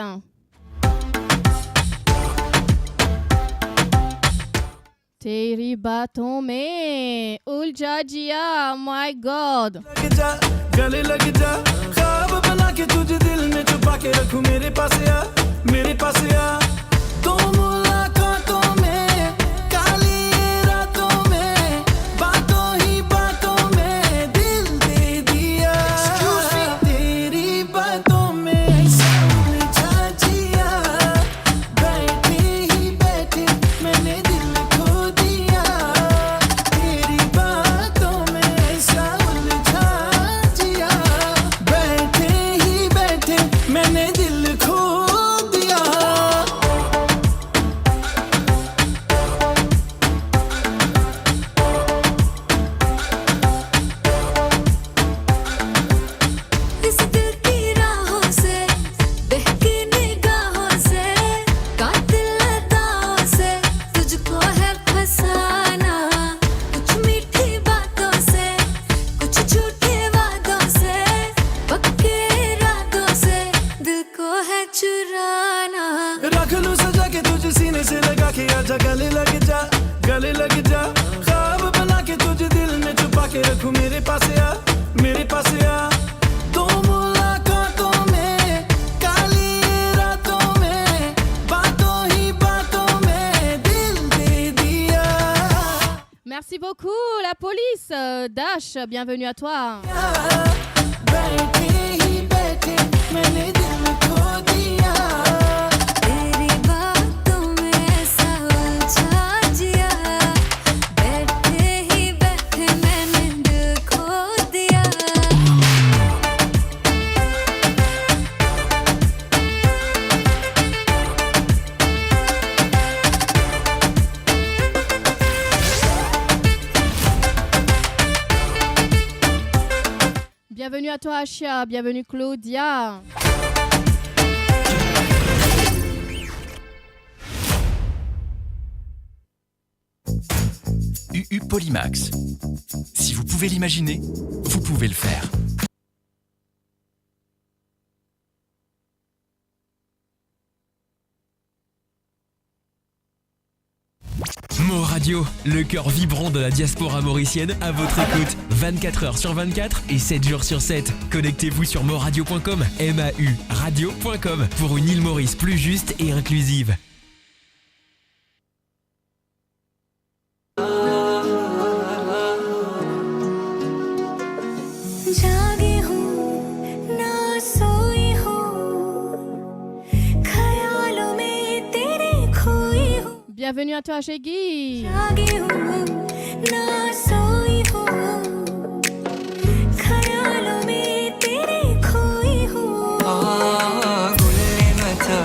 तेरी बातों में उलझा जिया, my God. लग जा, गले लग जा, ख्वाब बना के तुझे दिल में छुपा के रखूं, मेरे पास आ, मेरे पास आ। तो मुलाकातों में, काली रातों में, बातों ही बातों में दिल दे दिया। तेरी बातों में उलझा जिया, बैठे ही बैठे मैंने दिल खो दिया। तेरी बातों में ऐसा उलझा जिया, बैठे ही बैठे मैंने दिल खो दिया। इस दिल की राहों से, बहकी निगाहों से, कातिल अदाओं से तुझको है फसाना। कुछ मीठी बातों से, कुछ झूठे वादों से, पक्के इरादों से दिल को है चुराना। रख लूं सजा के तुझे सीने से लगा के, आजा गले लग जा, गले लग जा। ख्वाब बना के तुझे दिल में छुपा के रखूं, मेरे पास आ, मेरे पास आ। तो मुलाकातों में, काली रातों में, बातों ही बातों में दिल दे दिया। Merci beaucoup la police. Dash, bienvenue à toi. बैठे ही बैठे मैंने दिल खो दिया। तेरी बातों में ऐसा उलझा जिया, बैठे ही बैठे मैंने दिल खो दिया। Bienvenue à toi Ashia, bienvenue Claudia. UU Polymax. Si vous pouvez l'imaginer, vous pouvez le faire. Mo Radio, le cœur vibrant de la diaspora mauricienne, à votre écoute 24h sur 24 et 7 jours sur 7. Connectez-vous sur moradio.com, MAU radio.com pour une île Maurice plus juste et inclusive. जागी हूँ ना सोई हूँ, ख्यालों में तेरे खोई हूँ। Bienvenue à toi Shaggy. जागी हूँ ना सोई हूँ, ख्यालों में तेरे खोई हूँ। قول لي متى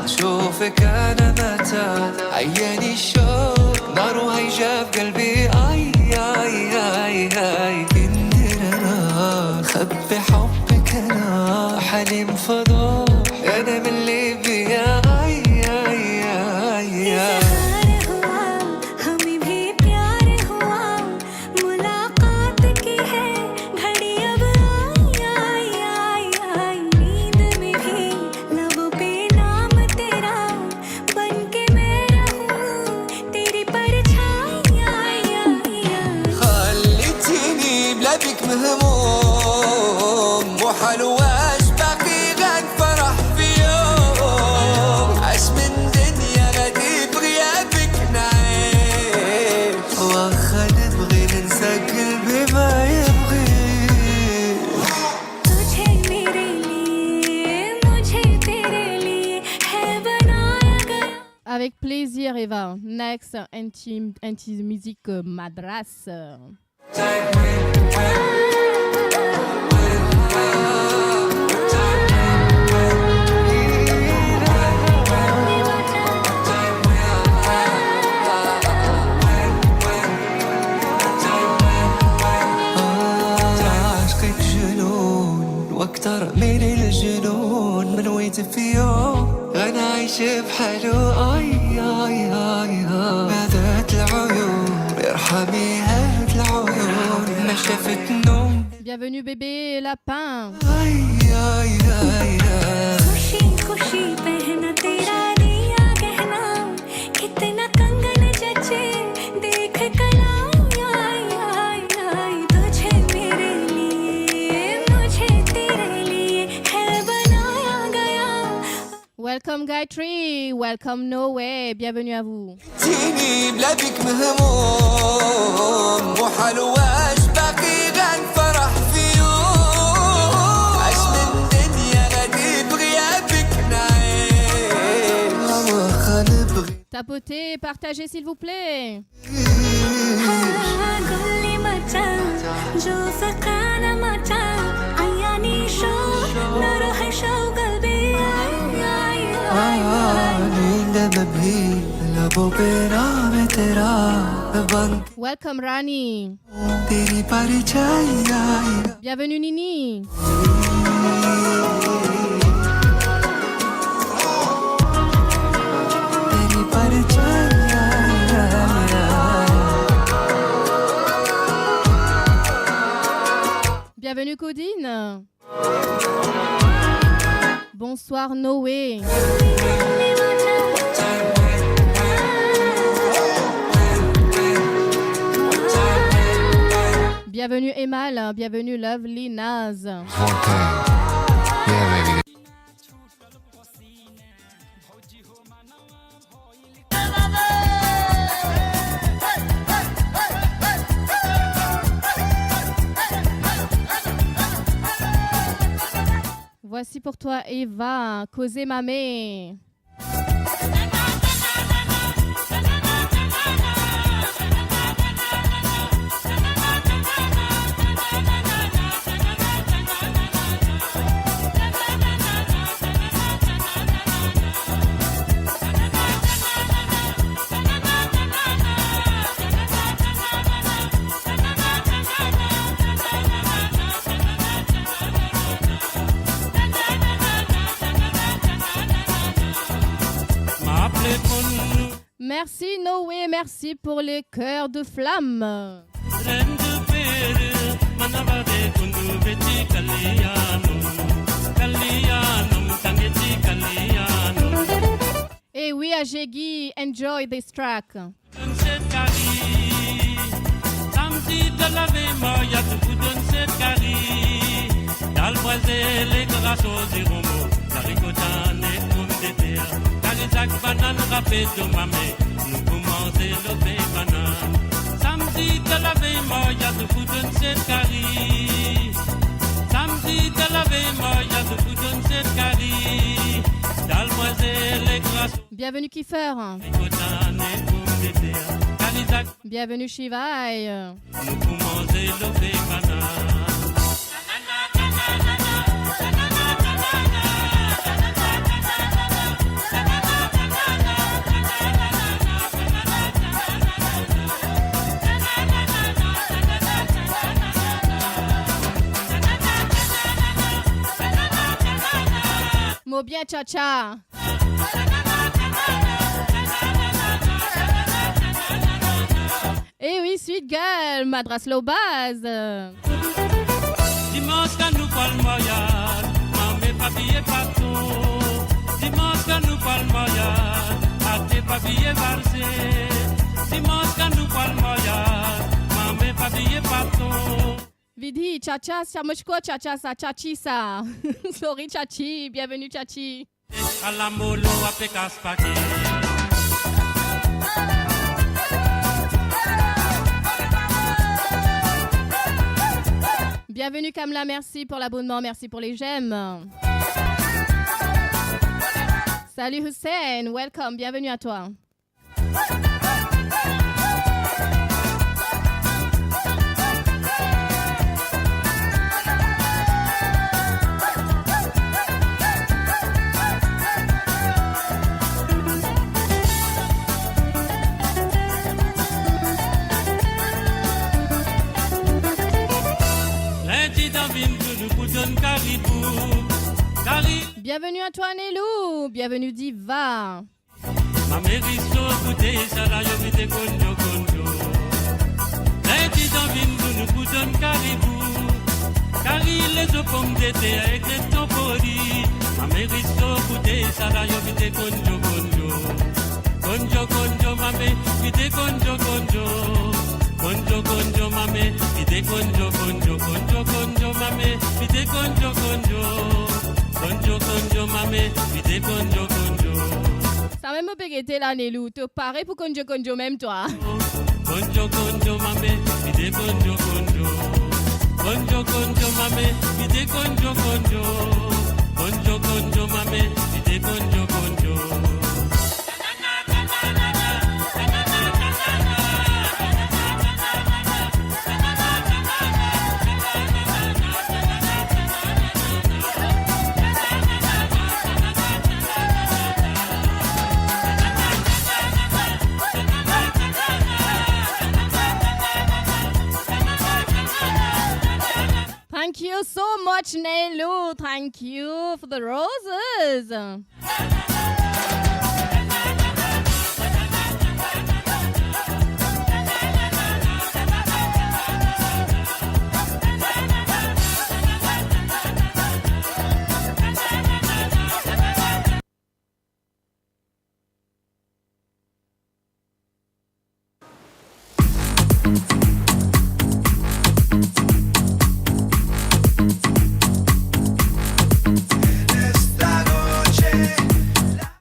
أشوفك أنا متى، عياني الشوق نار وهيجا في قلبي. آي آي آي آي كندر أنا خبي حبك أنا، حليم فضوح أنا من ليبيا. آي آي آي آي इज़हार हुआ, हमें भी प्यार हुआ, मुलाकात की है घड़ी अब आई आई आई आई। नींद में भी लबों पे नाम तेरा, बन के मैं रहूं तेरी परछाई। आई आई आई خليتيني بلا بيك مهموم، وحلواش باقي غاد فرح في يوم. عاش من دنيا غادي بغيابك نعيش، واخا نبغي ننسى قلبي ما يبغي. तुझे मेरे लिए, मुझे तेरे लिए है बनाया गया। Avec plaisir Eva. Next anti-musique madras. عشقك أكتر من الجنون من ويت فيه أنا عايش بحاله أي أي أي هذات العيون ارحمي هات العيون ما شافت نوم Bienvenue bébé lapin. أي أي أي खुशी खुशी पहना तेरा दिया गहना कितना कंगन जचे देख कलाई आई आई आई तुझे मेरे लिए मुझे तेरे लिए है बनाया गया. Welcome Gayatri, welcome No Way, bienvenue à vous. تيني بلا بك مهموم وحلواش باقي غن فرح في يوم عاش من دنيا غادي بغيابك نعيش واخا نبغي Tapotez, partagez s'il vous plaît. قولي متى جو فقانا متى عياني شو نروح شو قلبي नींद में भी लबों पे नाम है तेरा बंद Welcome Rani. तेरी परछाई आई Bienvenue Nini. तेरी परछाई आई Bienvenue Codine. Bonsoir Noé. Bienvenue Emal, bienvenue Lovely Naz. Voici pour toi Eva, Causez Mamé. Merci Noé, merci pour les cœurs de flamme. Et oui, Ajegi, enjoy this track. Isaac banane râpé de mamé, nous pouvons élever banane. Samedi de la veille, moi, y'a de foot de cette carie. Samedi de la veille, moi, y'a de foot de cette carie. Dalmoiselle et grâce. Bienvenue Kiefer. Bienvenue Shivai. Nous pouvons élever banane. Mot bien cha-cha. Et oui, Sweet Girl, Madras Low Baz. Dimanche quand nous parlons mariage, maman papier partout. Dimanche quand nous parlons mariage, athée papier valsé. Dimanche quand nous parlons mariage, maman papier partout. Vidhi, cha-cha, chamochko, cha-cha, sa, chachi, sa. Sorry, chachi, bienvenue, chachi. Alamolo, apekas paki. Bienvenue Kamla, merci pour l'abonnement, merci pour les j'aime. Salut Hussein, welcome, bienvenue à toi. Bienvenue à toi Nelou, bienvenue Diva. Kari les pommes d'été avec les toporis. Ma mère so coûté ça là yo vite conjo conjo. Conjo conjo mame vite conjo conjo. Conjo conjo mame vite conjo conjo. Conjo conjo mame vite conjo conjo. Conjo conjo mame vite conjo conjo. Ça même me pégueté là Nelou, te pareil pour conjo conjo même toi. Conjo conjo mame vite conjo conjo. Conjo conjo mame, vite conjo conjo. Conjo conjo mame, vite conjo conjo. Thank you so much, Nelou. Thank you for the roses.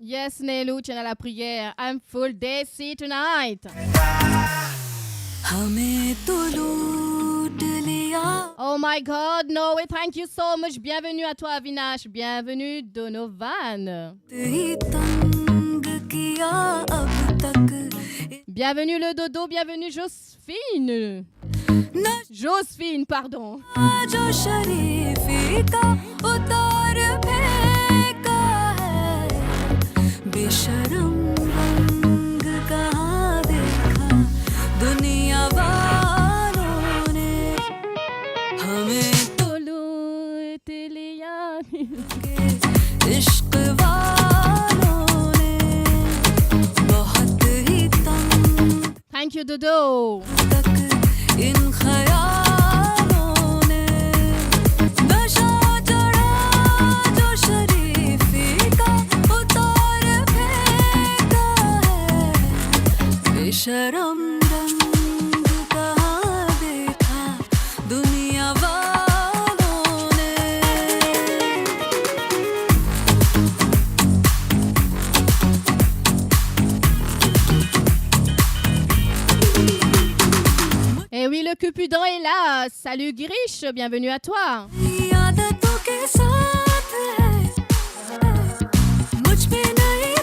Yes, Nelou, tu es à la prière. I'm full Desi tonight. Oh my God, no way. Thank you so much. Bienvenue à toi, Avinash. Bienvenue, Donovan. Bienvenue, le dodo. Bienvenue, Josephine. Josephine, pardon. बेशरम रंग कहाँ देखा दुनिया वालों ने हमें इश्क वालों ने बहुत ही तंग Thank you, Dodo. तक इन ख्यालों ने नशा चढ़ा जो शरीफी का शरम रंग कहाँ देखा दुनिया वालों ने Eh oui, le Cupidon est là. Salut Grish, bienvenue à toi. आदतों के साथ है मुझ पे नहीं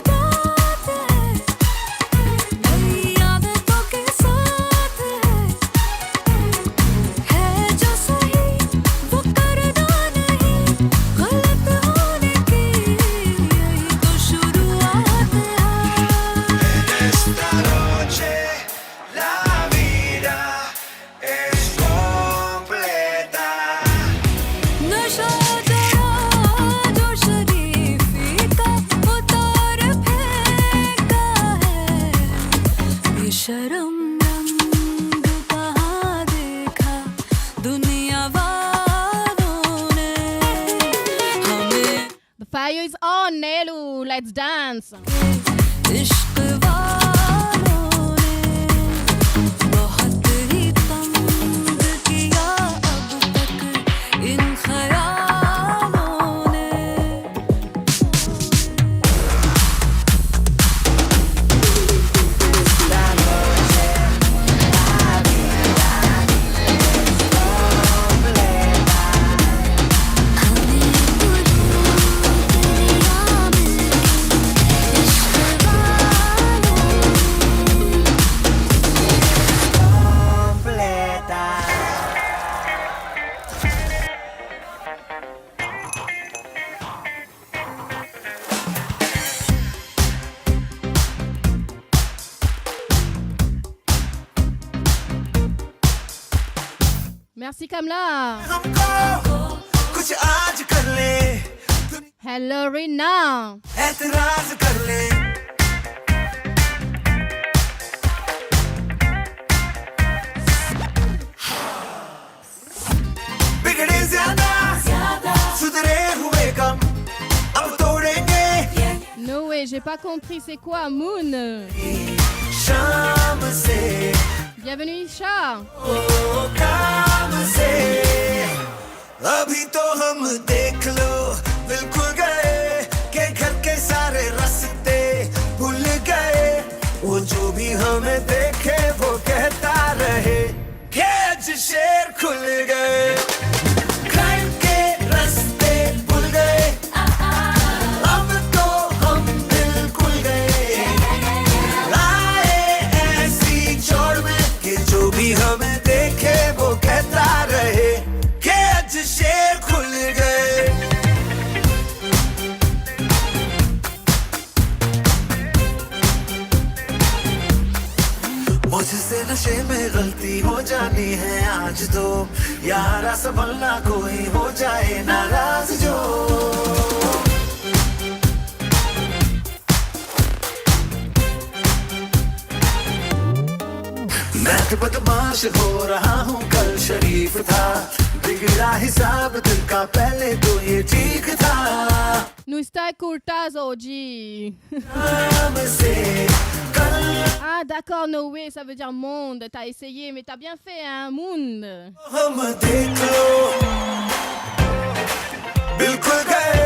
शर्म रंग कहाँ देखा दुनिया वालों ने हमें The fire is on, Nelou. Let's dance. इश्क वालों ने बहुत ही तंग किया अब तक इन ख्यालों ने Merci Kamla. Hello Rina. एतराज कर ले बिगड़े ज्यादा सुधरे हुए कम अब तोड़ेंगे No way, j'ai pas compris, c'est quoi Moon? शाम से Bienvenue Isha. ओ काम से अभी तो हम देख लो बिल्कुल गए के घर के सारे रास्ते भूल गए वो जो भी हमें देखे वो कहता रहे कि आज शेर खुल गए घर के रास्ते भूल गए अब तो हम बिल्कुल गए आए ऐसी चौड़ में कि जो भी हमें देखे वो कहता रहे कि आज शेर खुल गए मुझसे नशे में गलती हो जानी है आज तो यारा संभलना कोई हो जाए नाराज जो मैं तो बदमाश हो रहा हूँ कल शरीफ था बिगड़ा हिसाब दिल का पहले तो ये ठीक था Nous stai curtas oggi. से कल Ah d'accord, no way, ça veut dire monde. T'as essayé, mais t'as bien fait, hein, monde. हम देख लो बिल्कुल गए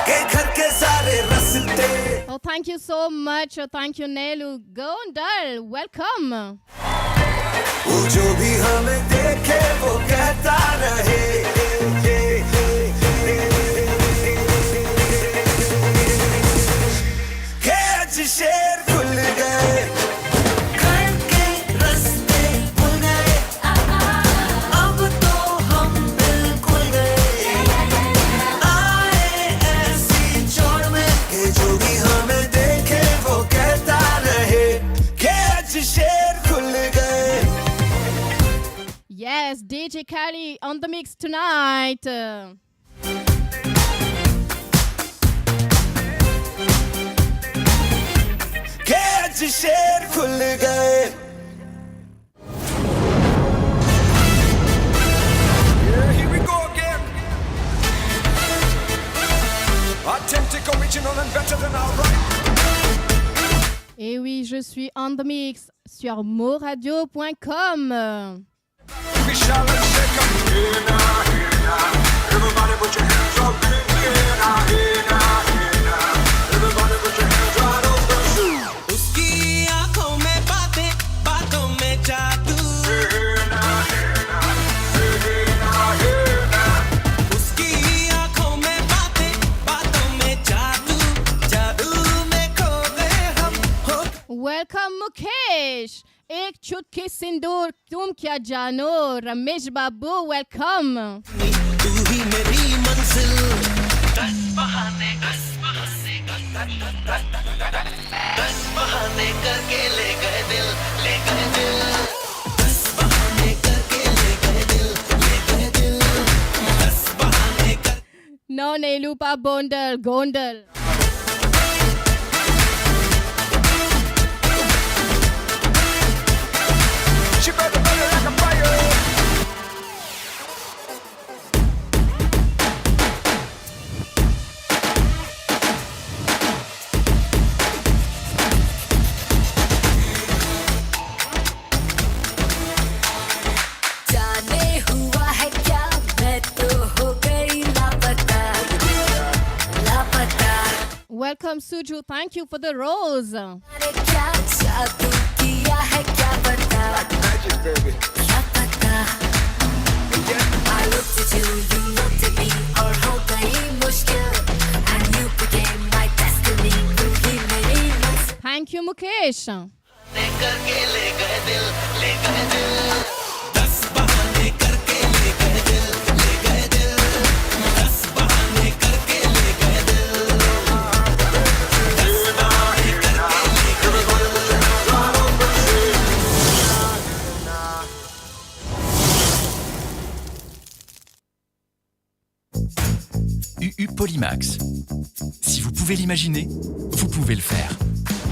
के घर के सारे रास्ते Oh, thank you so much. Thank you, Nelu. Gondal, welcome. वो जो भी हमें देखे वो कहता रहे कि आज शेर खुल गए घर के रास्ते खुल गए अब तो हम बिल्कुल गए आए ऐसी चौड़ में कि जो भी हमें देखे वो कहता रहे कि आज शेर खुल गए Yes, DJ Kali on the mix tonight. कि आज शेर खुल गए Here we go again. Authentic, original and better than our right. Et oui, je suis on the mix sur moradio.com. We shall and shake 'em. Here now, here now. Everybody put your hands up in the air now. Here now, here now. Everybody put your hands right up and उसकी आंखों में बातें बातों में जादू here now, here now. Here now, here now. उसकी आंखों में बातें बातों में जादू जादू में खो गए हम हो Welcome Mukesh. एक चुटकी सिंदूर तुम क्या जानो. रमेश बाबू, welcome. तू ही मेरी मंजिल दस बहाने करके ले गए दिल ले गए दिल दस बहाने करके ले गए दिल ले गए दिल दस बहाने कर Non, Nelu, pas Bondel, Gondel. She better burn it like a fire. जाने हुआ है क्या मैं तो हो गई लापता लापता Welcome Suju, thank you for the rose. अरे क्या जादू किया है क्या पता Magic, baby. क्या पता I looked at you, you looked at me और हो गई मुश्किल and you became my destiny तू ही मेरी मंजिल Thank you Mukesh. करके ले गए दिल ले गए दिल दस बहाने करके ले गए दिल ले गए दिल दस बहाने करके ले गए दिल दस बहाने करके ले गए दिल UU Polymax. Si vous pouvez l'imaginer, vous pouvez le faire.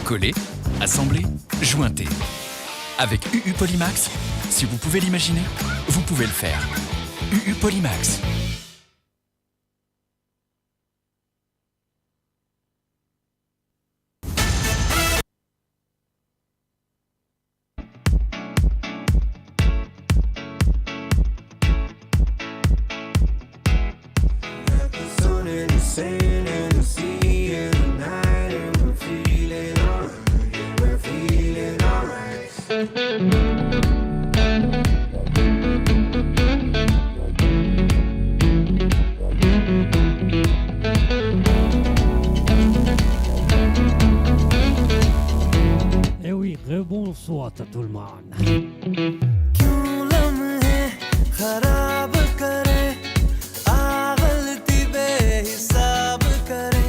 Coller, assembler, jointer. Avec UU Polymax, si vous pouvez l'imaginer, vous pouvez le faire. UU Polymax. Eh oui, rebonsoir à tout le monde. क्यों लम्हे खराब करे आगलती बेहिसाब करे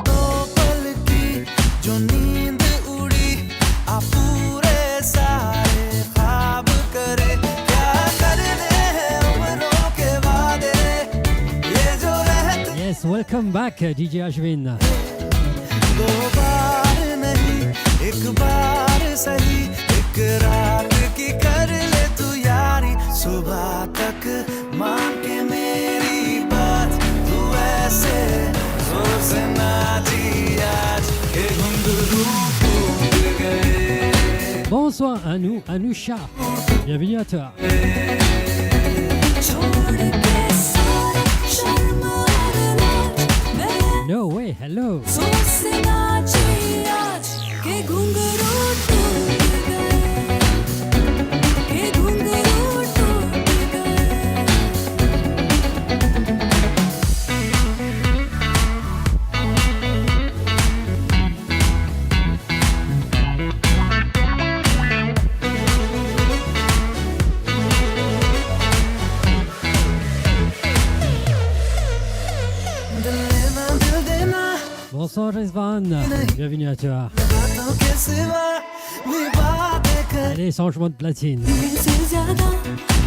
दो पल की जो नींद उड़ी आ पूरे सारे ख्वाब करे क्या करने हैं उम्रों के वादे ये जो रहते Yes, welcome back, DJ Ashwin. दो बार नहीं एक बार सही एक रात की कर ले तू यारी सुबह तक मान के मेरी बात तू ऐसे जोर से नाची आज के घुंघरू टूट गए Bonsoir à nous, Anusha. Bienvenue à toi. छोड़ के सारे शर्म और लाज मैं No way, hello. जोर से नाची आज के घुंघरू टूट गए के घुंघरू टूट गए दिल लेना दिल देना Bonsoir, Rizvan. Bienvenue à toi. बातों के सिवा भी बातें कर Allez, changement de platine. से ज्यादा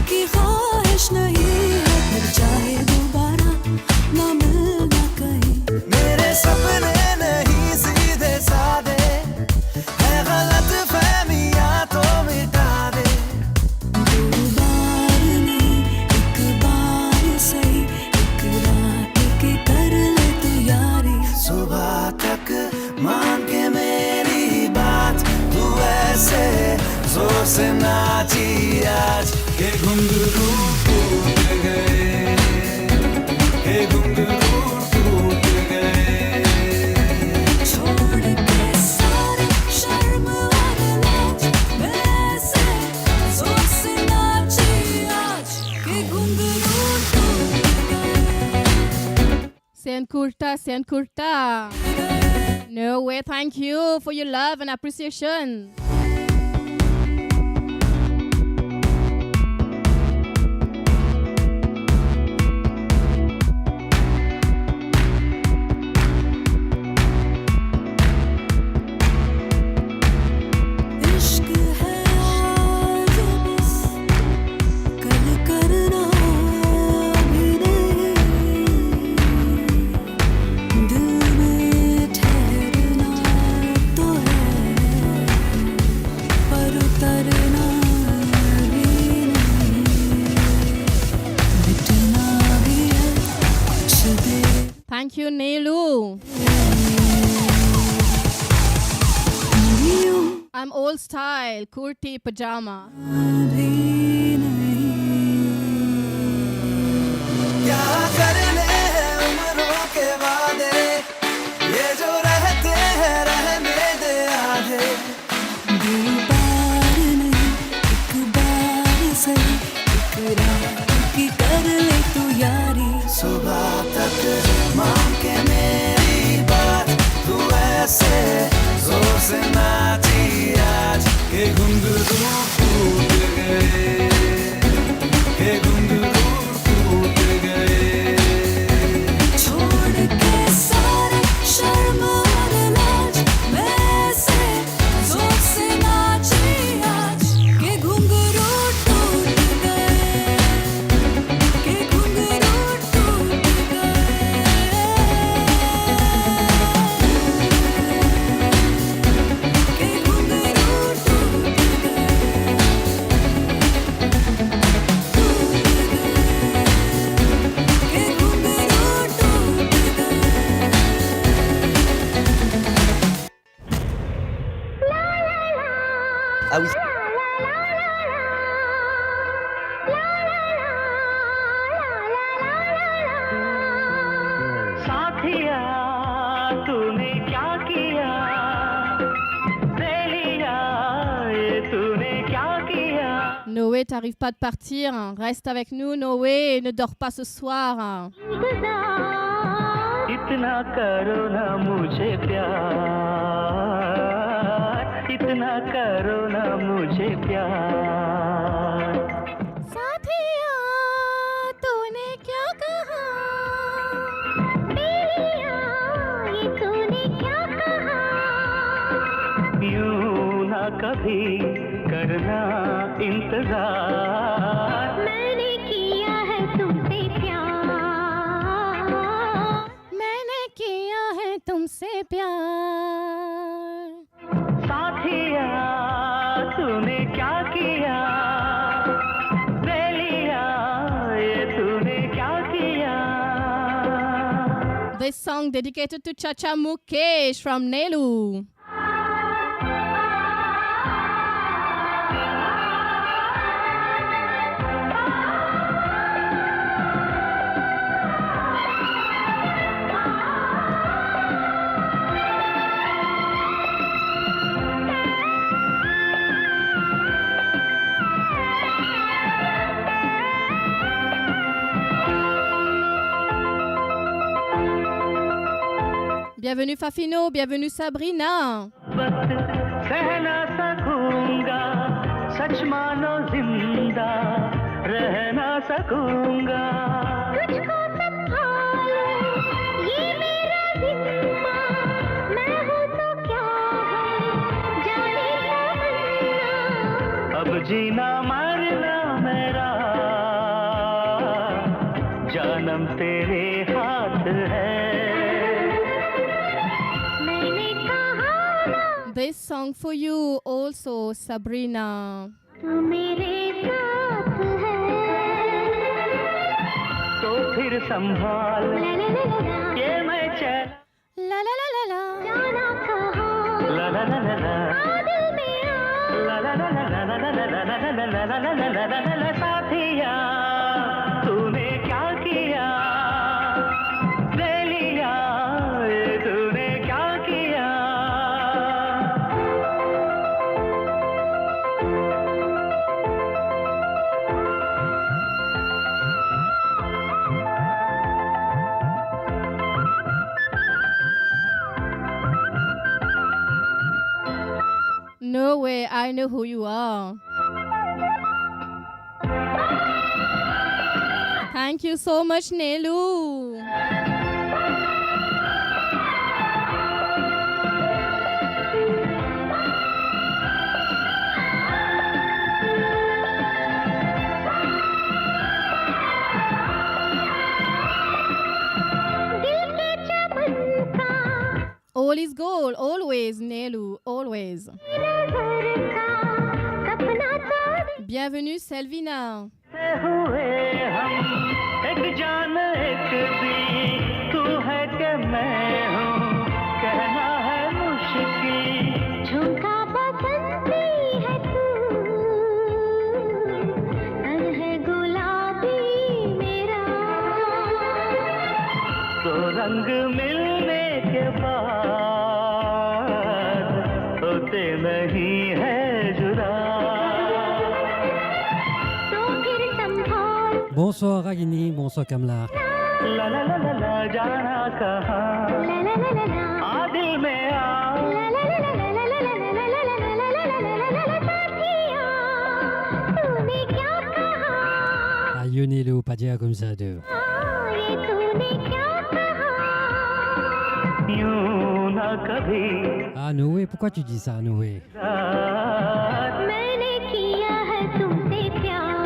की ख्वाहिश नहीं है फिर चाहे दोबारा ना मिलना कहीं मेरे सपने नहीं सीधे सादे है गलत फहमियां तो मिटा दे दो बार नहीं एक बार सही एक रात की कर ले तू यारी सुबह तक मान के मेरी बात तू ऐसे जोर से नाची आज के घुंघरू टूट गए के घुंघरू टूट गए छोड़ के सारे शर्म और लाज मैं ऐसे जोर से नाची आज के घुंघरू टूट गए Sen Kurta. No way, thank you for your love and appreciation. इश्क है आज बस कल करना भी नहीं दिल में ठहरना तो है पर उतरना भी नहीं मिटना भी है कुछ देर Thank you, Nelu. यूं I'm old style, kurti pajama. भी नहीं क्या करने हैं उम्रों के वादे ये जो रहते हैं रहने दे आधे दिल बार नहीं एक बार सही एक रात की कर ले तू यारी सुबह तक मान के मेरी बात तू ऐसे जोर से नाची आज के घुंघरू टूट गए के घुंघरू टूट गए छोड़ के सारे शर्म और लाज मैं ऐसे जोर से नाची आज के घुंघरू टूट गए के घुंघरू टूट गए Noé, t'arrives pas de partir. Reste avec nous, Noé, et ne dors pas ce soir. इतना करो ना मुझे प्यार इतना करो ना मुझे प्यार साथिया तूने क्या कहा बेलिया ये तूने क्या कहा यूं ना कभी करना इंतजार मैंने किया है तुमसे प्यार मैंने किया है तुमसे प्यार साथिया तूने क्या किया बेलिया ये तूने क्या किया This song dedicated to Chacha Mukesh from Nelu. Bienvenue Fafino, bienvenue Sabrina. सह ना सकूंगा सच मानो जिंदा रह ना सकूंगा तुझको संभालो ये मेरा जिम्मा मैं हूँ तो क्या है जाने तमन्ना अब जीना मरना मेरा जानम तेरे हाथ है This song for you also, Sabrina. तू मेरे साथ है तो फिर संभाल ला ला ला ला ये मैं चल La la la la la. जाना कहाँ ला ला ला ला ला दिल में आ ला ला ला ला ला ला ला ला ला ला ला ला ला ला साथिया तूने क्या किया ले लिया ये तूने क्या किया No way, I know who you are. Thank you so much, Nelu. दिल के चमन का All is gold, always, Nelu, always. नजर का सपना तोड़ Bienvenue, Selvina. हुए हम एक जान एक दी तू है कि मैं हूँ कहना है मुश्किल झुमका बसंती है तू तन है गुलाबी मेरा तो रंग मिलने के बाद होते नहीं है जुदा तो फिर संभाल Bonsoir Ragini, bonsoir Kamla. ला ला ला ला ला जाना कहाँ ला ला ला ला ला आ दिल में आ ला ला ला ला ला ला ला ला ला ला ला ला ला ला साथिया तूने क्या कहा Ayonelo, pas dire comme ça de. ये तूने क्या कहा यूं ना कभी Ah Noé, pourquoi tu dis ça Noé? रात मैंने किया है तुमसे प्यार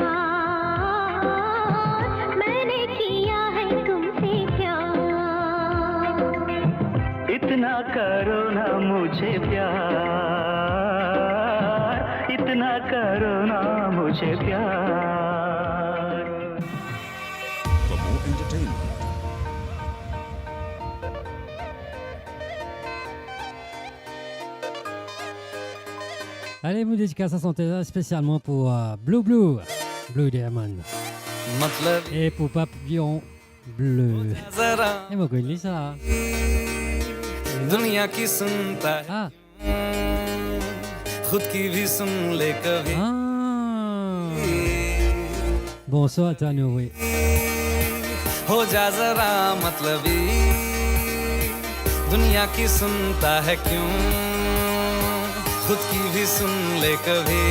मैंने किया है तुमसे प्यार इतना करो ना मुझे प्यार इतना करो ना मुझे प्यार For more entertainment, Allez, vous dédicace à santé spécialement pour Blue Diamond. Et pour Papillon Bleu. Et moi, je ça. दुनिया की सुनता है Ah, खुद की भी सुन ले कभी ah. bonsoir à toi, Noé. हो जा जरा मतलबी दुनिया की सुनता है क्यों खुद की भी सुन ले कभी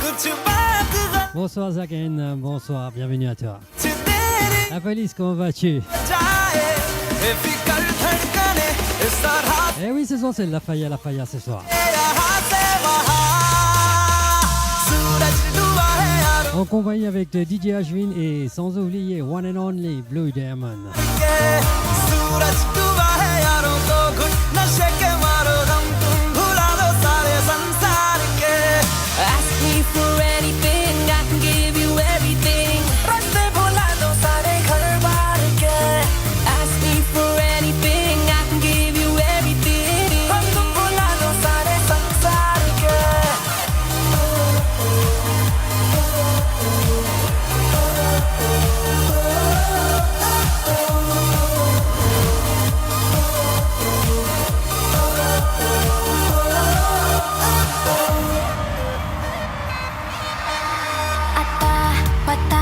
कुछ बात Bonsoir Zaken, bonsoir, bienvenue à toi. La police, comment vas-tu? जाए बेफिक्र धड़कने इस तरह Eh oui, ce soir c'est la Faya ce soir. यहाँ से वहाँ सूरज डूबा है यार En compagnie avec DJ Ashwin et sans oublier One and Only Blue Diamond. सूरज डूबा है यारों को घुट नशे के मारो हम तुम भुला दो सारे संसार के Ask me for anything, I can give you everything. रास्ते भुला दो सारे घर बार के Ask me for anything, I can give you everything. हम तुम भुला दो सारे संसार के अता पता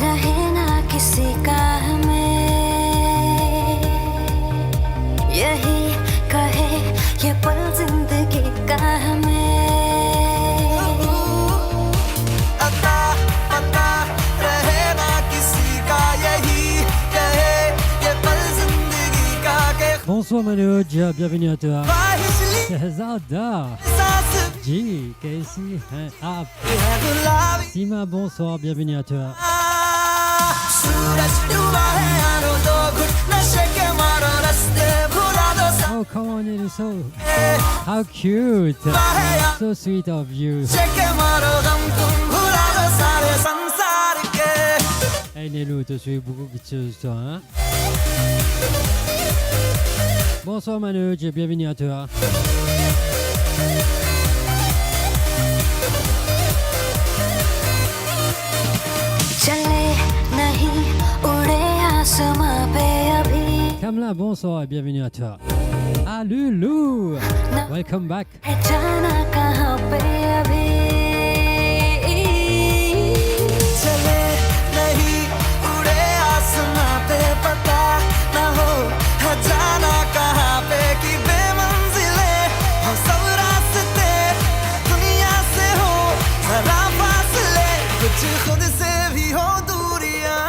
रहे ना किसी का हमें यही कहे ये पल जिंदगी का हमें अता पता रहे ना किसी का यही कहे ये पल जिंदगी का के Bonsoir Manoj, bienvenue à toi. ख्वाहिश ली Shehzada, सांस G, कैसी हैं आप? है गुलाबी Sima, bonsoir, bienvenue à toi. सूरज डूबा है यारों तो घुट नशे के मारो रास्ते भुला दो Oh, come on, it is so... How cute! So sweet of you. के मारो हम तुम भुला दो सारे संसार के Hey Nelou, te suis beaucoup ce soir, hein? Bonsoir Manoj, bienvenue à toi. चले नहीं उड़े आसमां पे अभी Kamla, bonsoir et bienvenue à toi. Ah Loulou! Welcome back. है जाना कहाँ पे अभी चले नहीं उड़े आसमां पे पता न हो है जाना कहाँ पे कि बेमंजिले हो सब रास्ते दुनिया से हो जरा फासले कुछ खुद से भी हो दूरियां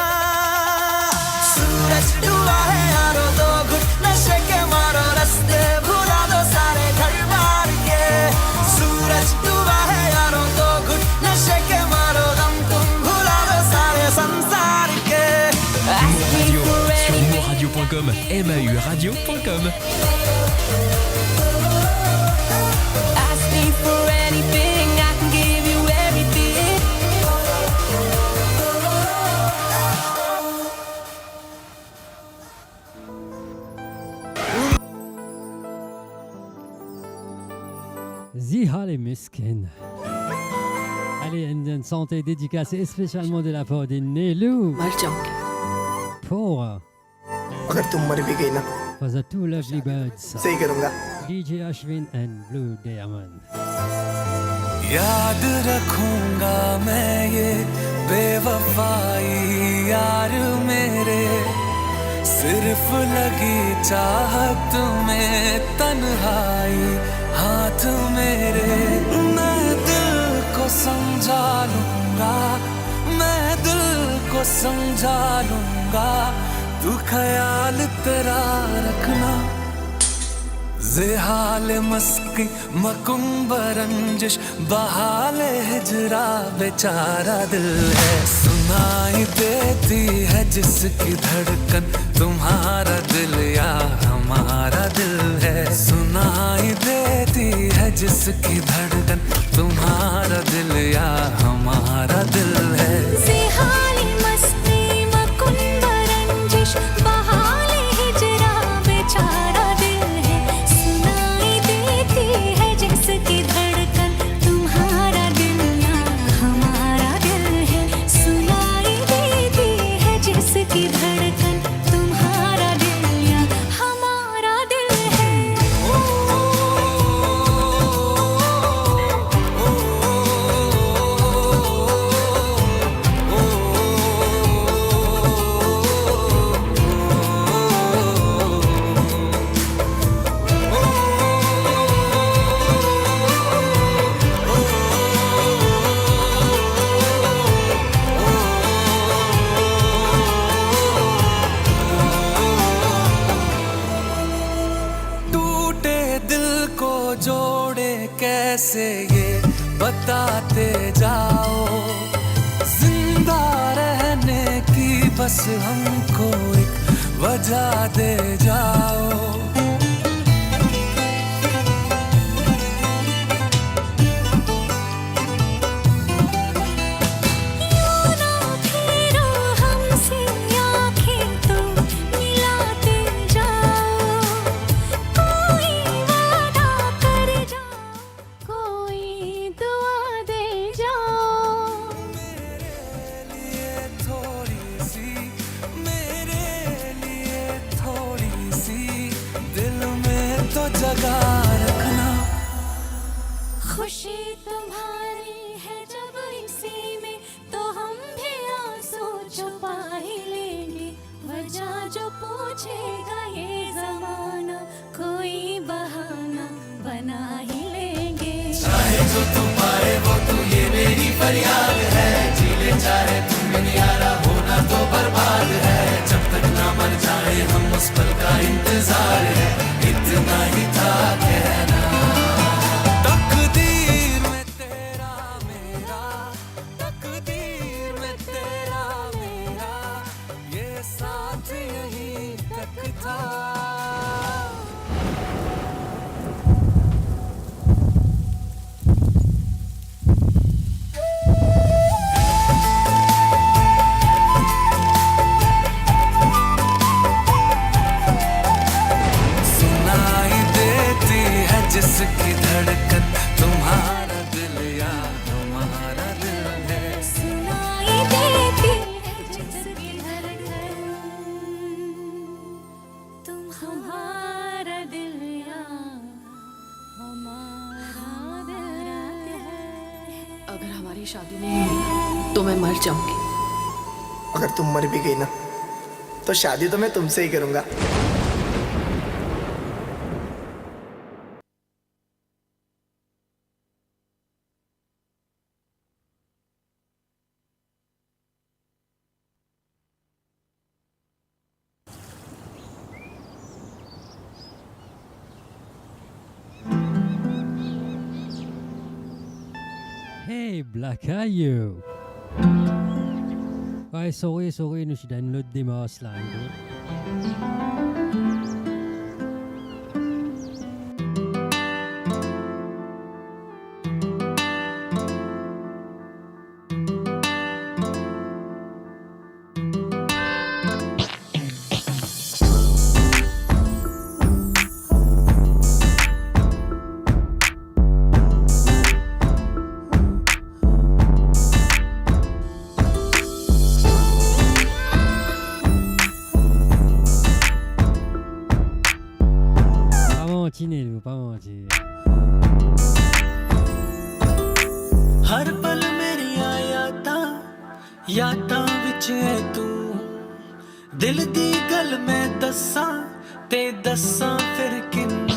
सूरज डूबा है यारों तो घुट नशे के मारो रास्ते भुला दो सारे घर बार के सूरज डूबा है यारों तो घुट नशे के मारो हम तुम भुला दो सारे संसार के Moradio sur moradio.com, mauradio.com. Ask me for anything, I can give you everything. Zihal et Miskin. Allez, une santé dédicacée spécialement de la part de Nelou. Pour अगर तुम मर भी गई ना for the two lovely birds, सही करूंगा DJ Ashwin and Blue Diamond. याद रखूंगा मैं ये बेवफाई यार मेरे सिर्फ लगी चाहत में तन्हाई हाथ मेरे मैं दिल को समझा लूंगा मैं दिल को समझा लूंगा तू ख्याल तेरा रखना ज़ेहाल मस्की मकुम्ब रंजिश बहाल हिजरा बेचारा दिल है सुनाई देती है जिसकी धड़कन तुम्हारा दिल या हमारा दिल है सुनाई देती है जिसकी धड़कन तुम्हारा दिल या हमारा दिल है ज़ेहाल मस्ती मकुंद रंजिश बहाल हिजरा बेचारा दिल है सुनाई देती है जिसकी धड़कन तुम्हारा दिल या हमारा दिल है सुनाई देती है जिसकी धड़कन तुम्हारा दिल या हमारा दिल है बताते जाओ, जिंदा रहने की बस हमको एक वजह दे जाओ। जगा रखना खुशी तुम्हारी है जब इसी में, तो हम भी आंसू छुपा ही लेंगे। वजह जो पूछेगा ये जमाना, कोई बहाना बना ही लेंगे। चाहे जो तू पाए वो तू, ये मेरी फरियाद है। जी ले चाहे तुम बनियारा, होना तो बर्बाद है। जब तक ना मर जाए हम उस पल का इंतजार है, इतना ही था कहना। तकदीर में तेरा मेरा, तकदीर में तेरा मेरा, ये साथ यहीं तक था। जिसकी धड़कन तुम्हारा दिल या हमारा दिल है, सुनाई देती है जिसकी धड़कन तुम्हारा दिल या हमारा दिल है। अगर हमारी शादी नहीं हुई तो मैं मर जाऊंगी। अगर तुम मर भी गई ना, तो शादी तो मैं तुमसे ही करूंगा। Hey, Black Eye you. Ay, sorry, nu siya download di mo slang. हर पल मेरिया यादां विच है तू, दिल दी गल मैं दस्सां ते दस्सां फिर किन्नू।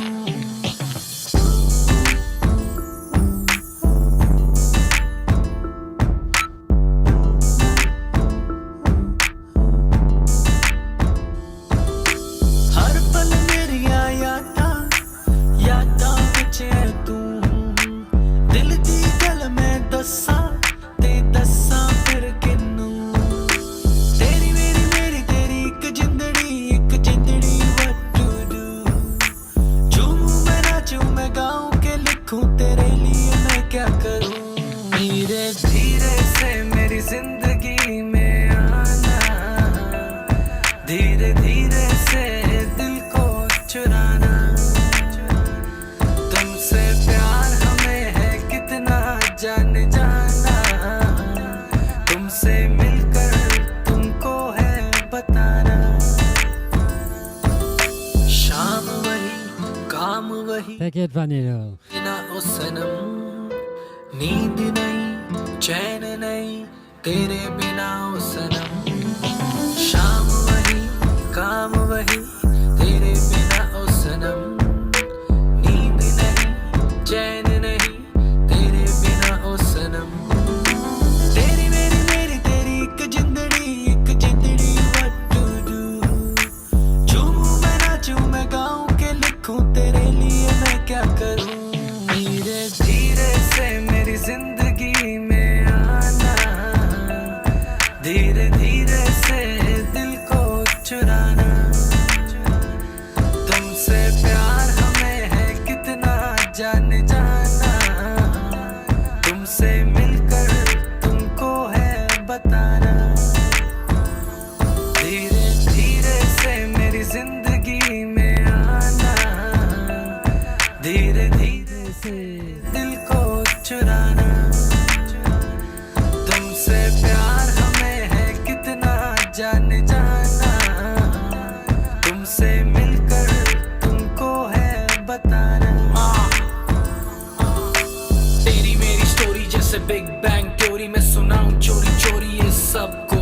Take it, Vanilla. नींद नहीं चैन नहीं तेरे बिना ओ सनम, शाम वही काम वही तेरे बिना ओ सनम। नींद नहीं चैन नहीं तेरे बिना ओ सनम। तेरी मेरी तेरी एक जिंदड़ी what to do। झूमूं मैं नाचूं मैं गाऊं के लिखूं तेरे लिए मैं क्या करूं। धीरे धीरे से मेरी जिंदगी धीरे धीरे से दिल को चुराना तुमसे प्यार हमें है कितना जान जाना तुमसे मिलकर तुमको है बताना धीरे धीरे से मेरी जिंदगी में आना धीरे धीरे से दिल को चुराना तुमसे प्यार हमें है कितना जान जाना तुमसे मिलकर तुमको है बताना तेरी मेरी स्टोरी जैसे बिग बैंग थ्योरी में सुनाऊं चोरी चोरी ये सबको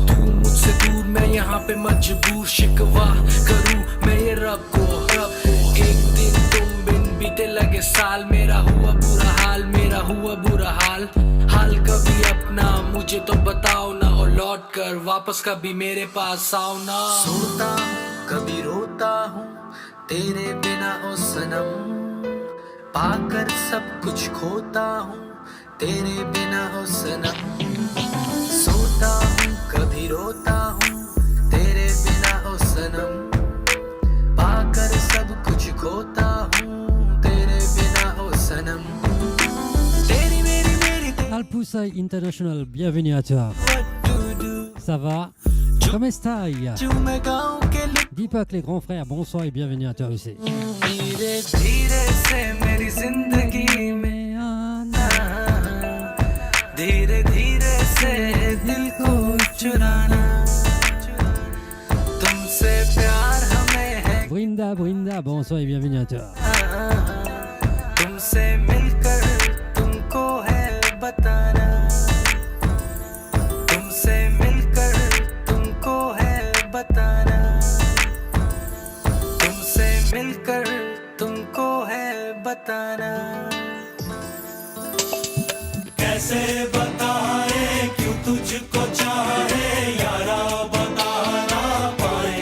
तू मुझसे दूर मैं यहाँ पे मजबूर शिकवा करूं मैं ये रब को एक दिन तुम बिन बीते लगे साल मेरा हुआ बुरा हाल कभी अपना मुझे तो बताओ ना और लौट कर वापस कभी मेरे पास आओ ना सोता हूँ कभी रोता हूँ तेरे बिना ओ सनम पाकर सब कुछ खोता हूँ तेरे बिना ओ सनम सोता हूँ कभी रोता हूँ तेरे बिना ओ सनम पाकर सब कुछ खोता हूँ तेरे बिना ओ सनम Alpousa International, bienvenue à toi. Ça va? Comment stai? Deepak, les grands frères, bonsoir et bienvenue à toi aussi. धीरे धीरे से मेरी जिंदगी में आना धीरे धीरे से दिल को चुराना तुमसे प्यार हमें है Brinda, bonsoir et bienvenue à toi. तुमसे मिलकर तुमको है बताना तुमसे मिलकर तुमको है बताना तुमसे मिलकर तुमको है बताना कैसे बताए क्यों तुझको चाहे यारा बता ना पाए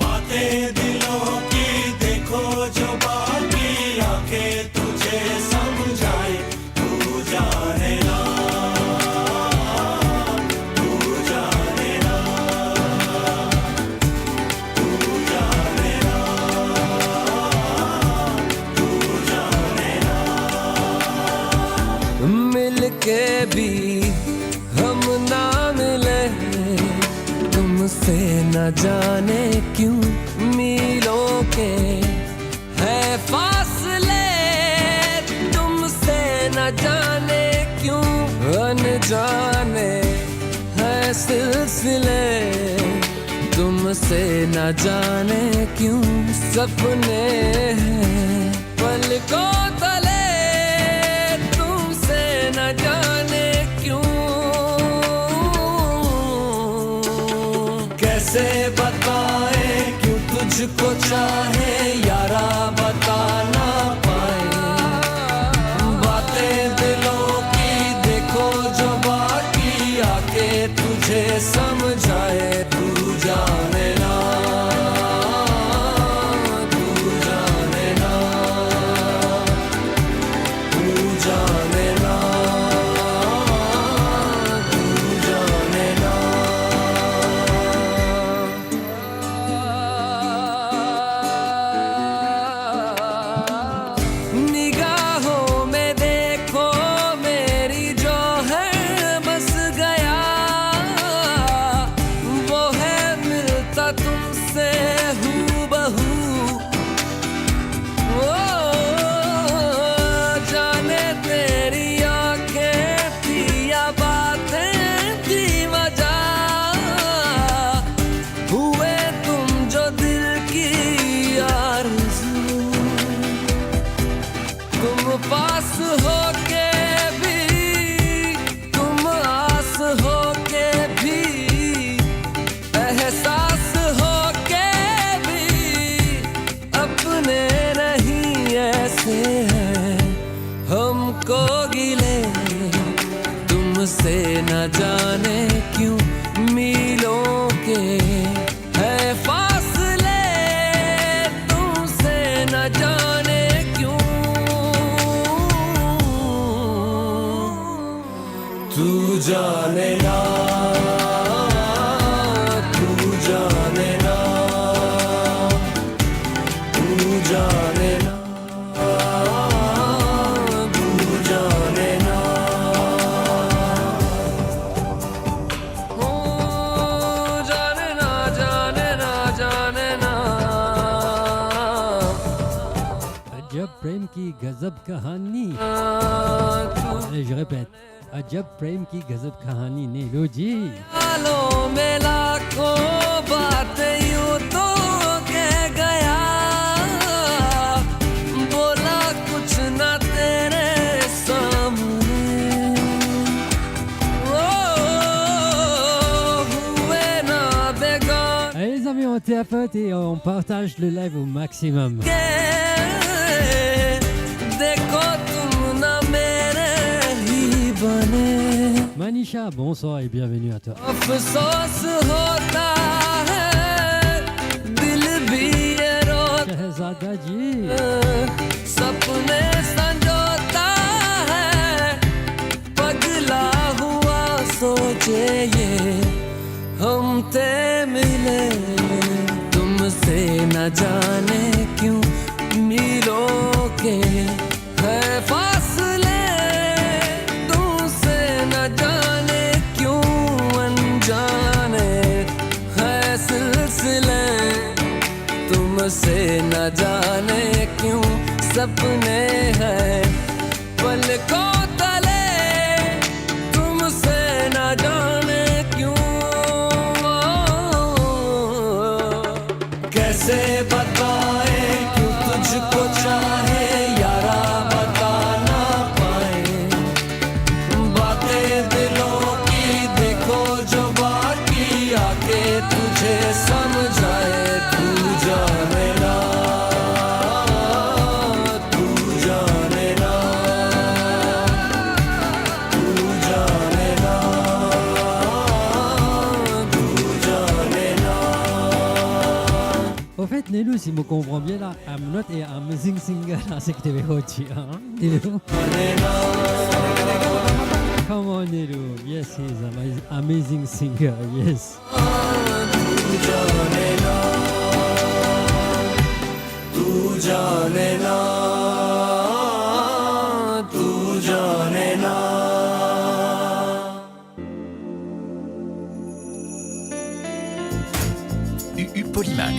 बातें दिलों की देखो जो बाकी आंखें तुझे समझाए तू जाने ना तू जाने ना तू जाने ना तू जाने ना मिलके भी हम ना मिले तुमसे न जाने क्यों मीलों के है फासले तुमसे न जाने क्यों अनजाने है सिलसिले तुमसे न जाने क्यों सपने हैं पलकों तले तुमसे न जाने क्यों कैसे बताए क्यों तुझको चाहे यारा बता ना पाए बातें दिलों की देखो जो बाकी आके तुझे समझाए तू जाने ना तू जाने ना तू जाने ना तू जाने ना निगाहों में देखो मेरी जो है बस गया वो है मिलता तुमसे हूबहू ओ जाने तेरी आंखें थी या बातें थी वजह हुए तुम जो दिल की आरज़ू तुम पास होके भी तुम आस होके भी एहसास होके भी अपने नहीं ऐसे हैं हमको गिले तुमसे न जाने क्यों मीलों के है फासले तुमसे न जाने क्यों तू जाने ना, तू जाने ना, तू जाने ना, तू जाने ना, ओ जाने ना, जाने ना, जाने ना। अजब प्रेम की गजब कहानी। Allez, je répète. अजब प्रेम की गजब कहानी नीलू जी। सालों में लाखों बातें यूं तो कह गया, बोला कुछ ना तेरे सामने, हुए ना बेगान। Allez les amis, on tapote et on partage le live au maximum. देखो तुम ना मेरे ही बने, Manisha, bonsoir et bienvenue à toi. अफसोस होता है दिल भी ये रोता, शहजादा जी सपने संजोता है, पगला हुआ सोचे ये हम थे मिले, तुमसे न जाने क्यों मीलों के है फासले, तुमसे न जाने क्यों अनजाने है सिलसिले, तुमसे न जाने क्यों सपने हैं पलकों तले, तुमसे न जाने क्यों, कैसे बताए क्यों तुझको चाहे यारा, बता ना पाए बातें दिलों की, देखो जो बाकी आके तुझे समझाए, तू जाने ना, तू जाने ना, तू जाने ना, तू जाने ना। Au fait, Nélou, si je me comprends bien là, I'm not an amazing singer, là, c'est que tu veux dire, hein, Nélou? Come on, Nélou. Yes, he's an amazing singer, yes. तू जाने ना, तू जाने ना, तू जाने ना। UU Polymax.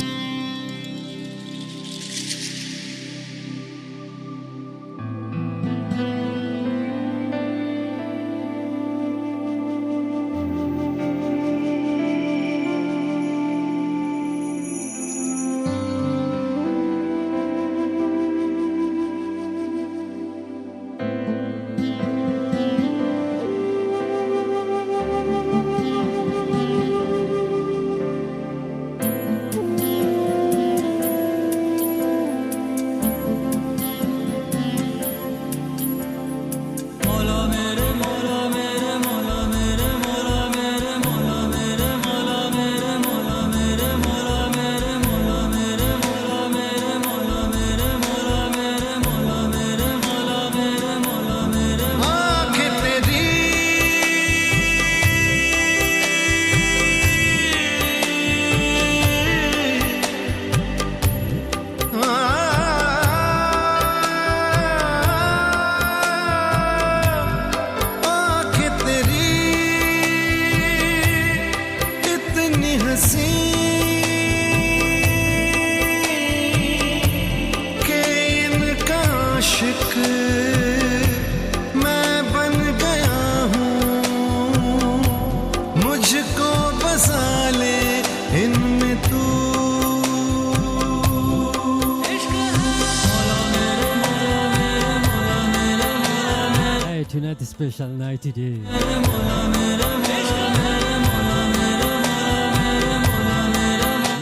Tonight is a special night today.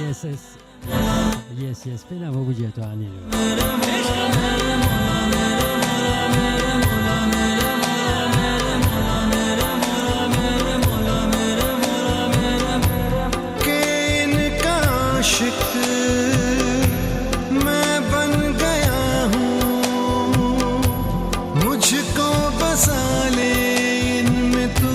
Yes, yes. Yes, yes. Fais la voix bouger à toi, मुझको बसा ले इनमें तू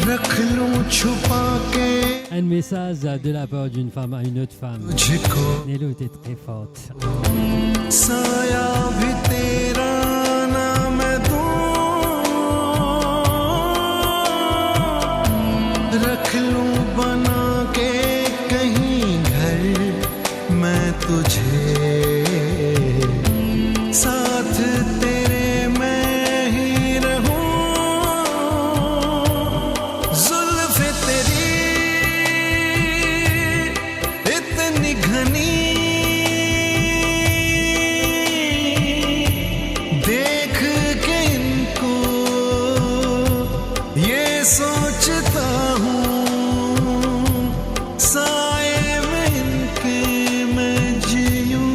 रख लूं छुपा के Un message de la part d'une femme à une autre femme. Nello était très forte. साया भी तेरा ना मैं दूं रख लूं बना के कहीं घर मैं तुझे साथ तेरे मैं ही रहूं जुल्फ़े तेरी इतनी घनी देख के इनको ये सोचता हूँ साए में इनके मैं जीऊं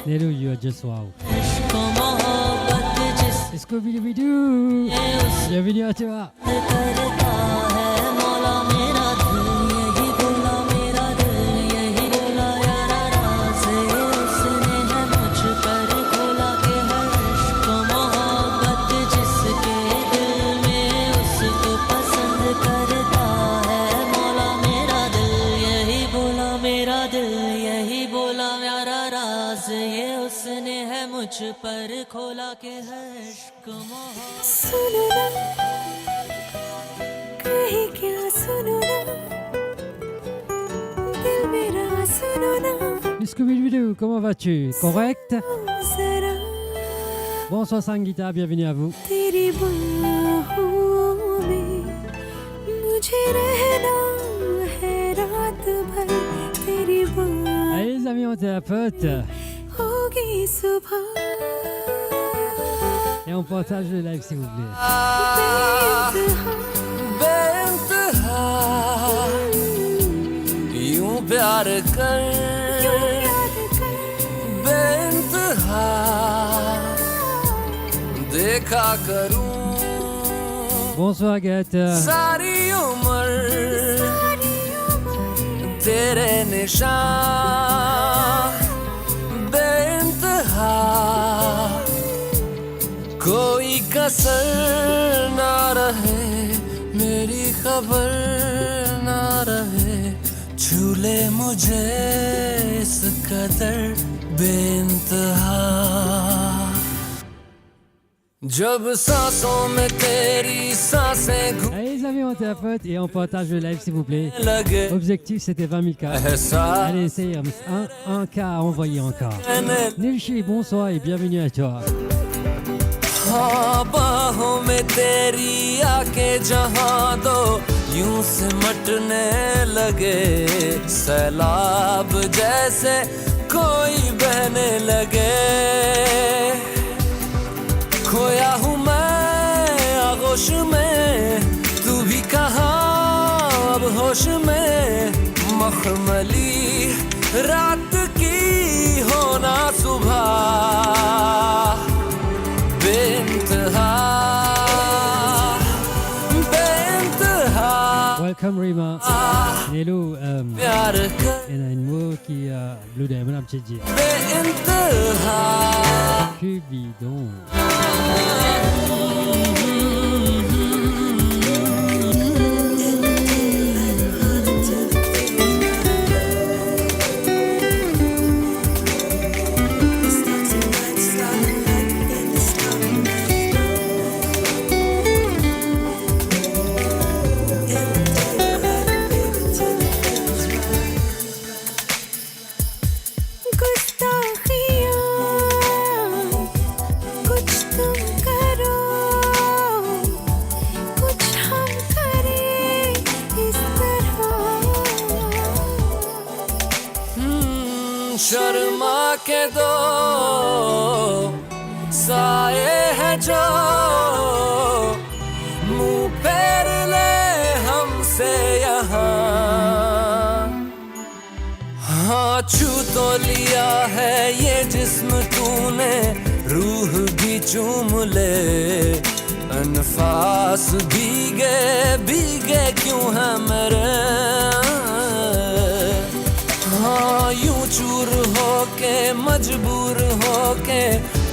Nello, you are just wow. Scooby-Doo! Bienvenue à toi! पर खोला के है इश्क मोहब्बत सुनो ना कहीं क्या सुनो ना दिल मेरा सुनो ना Scooby-Doo, comment vas-tu? Correct? जरा Bonsoir Sangeeta, bienvenue à vous. तेरी बाहों में मुझे रहना है रात भर तेरी बाहों Allez les amis, on thérapeute. होगी सुबह Et on partage le live s'il vous plaît. बेइंतहा यूं प्यार कर बेइंतहा देखा करूं Bonsoir Agathe. सारी उम्र तेरे निशान बेइंतहा कोई कसर ना रहे मेरी खबर ना रहे छूले मुझे इस कदर बेइंतहा जब सांसों में तेरी सांसें Allez les amis, on thérapeute et on partage le live s'il vous plaît. Objectif c'était 20 000 cas. Allez, c'est un cas à envoyer encore. Nilchi, bonsoir et bienvenue à toi. हाँ बाहों में तेरी आके जहाँ दो यूं सिमटने लगे सैलाब जैसे कोई बहने लगे खोया हूँ मैं आगोश में तू भी कहाँ अब होश में मखमली रात की होना सुबह Welcome Rima. Nello, il y en a une mot qui a Blue Diamond à me dire. Cubidon. Sharma के दो साए हैं जो को लिया है ये जिस्म तूने रूह भी चूम ले अनफास भीगे भीगे क्यों है मेरे हाँ यूं चूर होके मजबूर होके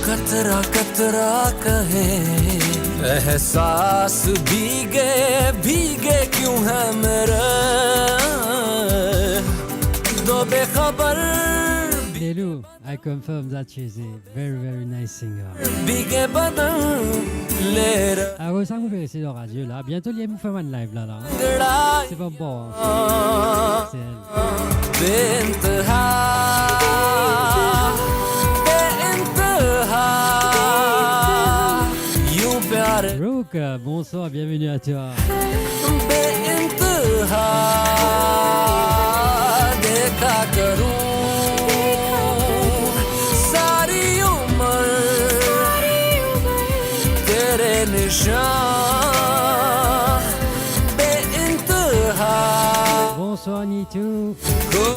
कतरा कतरा कहे एहसास भीगे भीगे क्यों है मेरे दो बेखबर Lelu, I confirm that she's a very, very nice singer. Alors, ça vous verrez, c'est le radio là. Bientôt, il y a une femme live là. C'est pas bon. Hein. C'est elle. Rook, bonsoir, bienvenue à toi. देखा करूं सारी उम्र तेरे निशान बेइंतहा Bonsoir Nitu,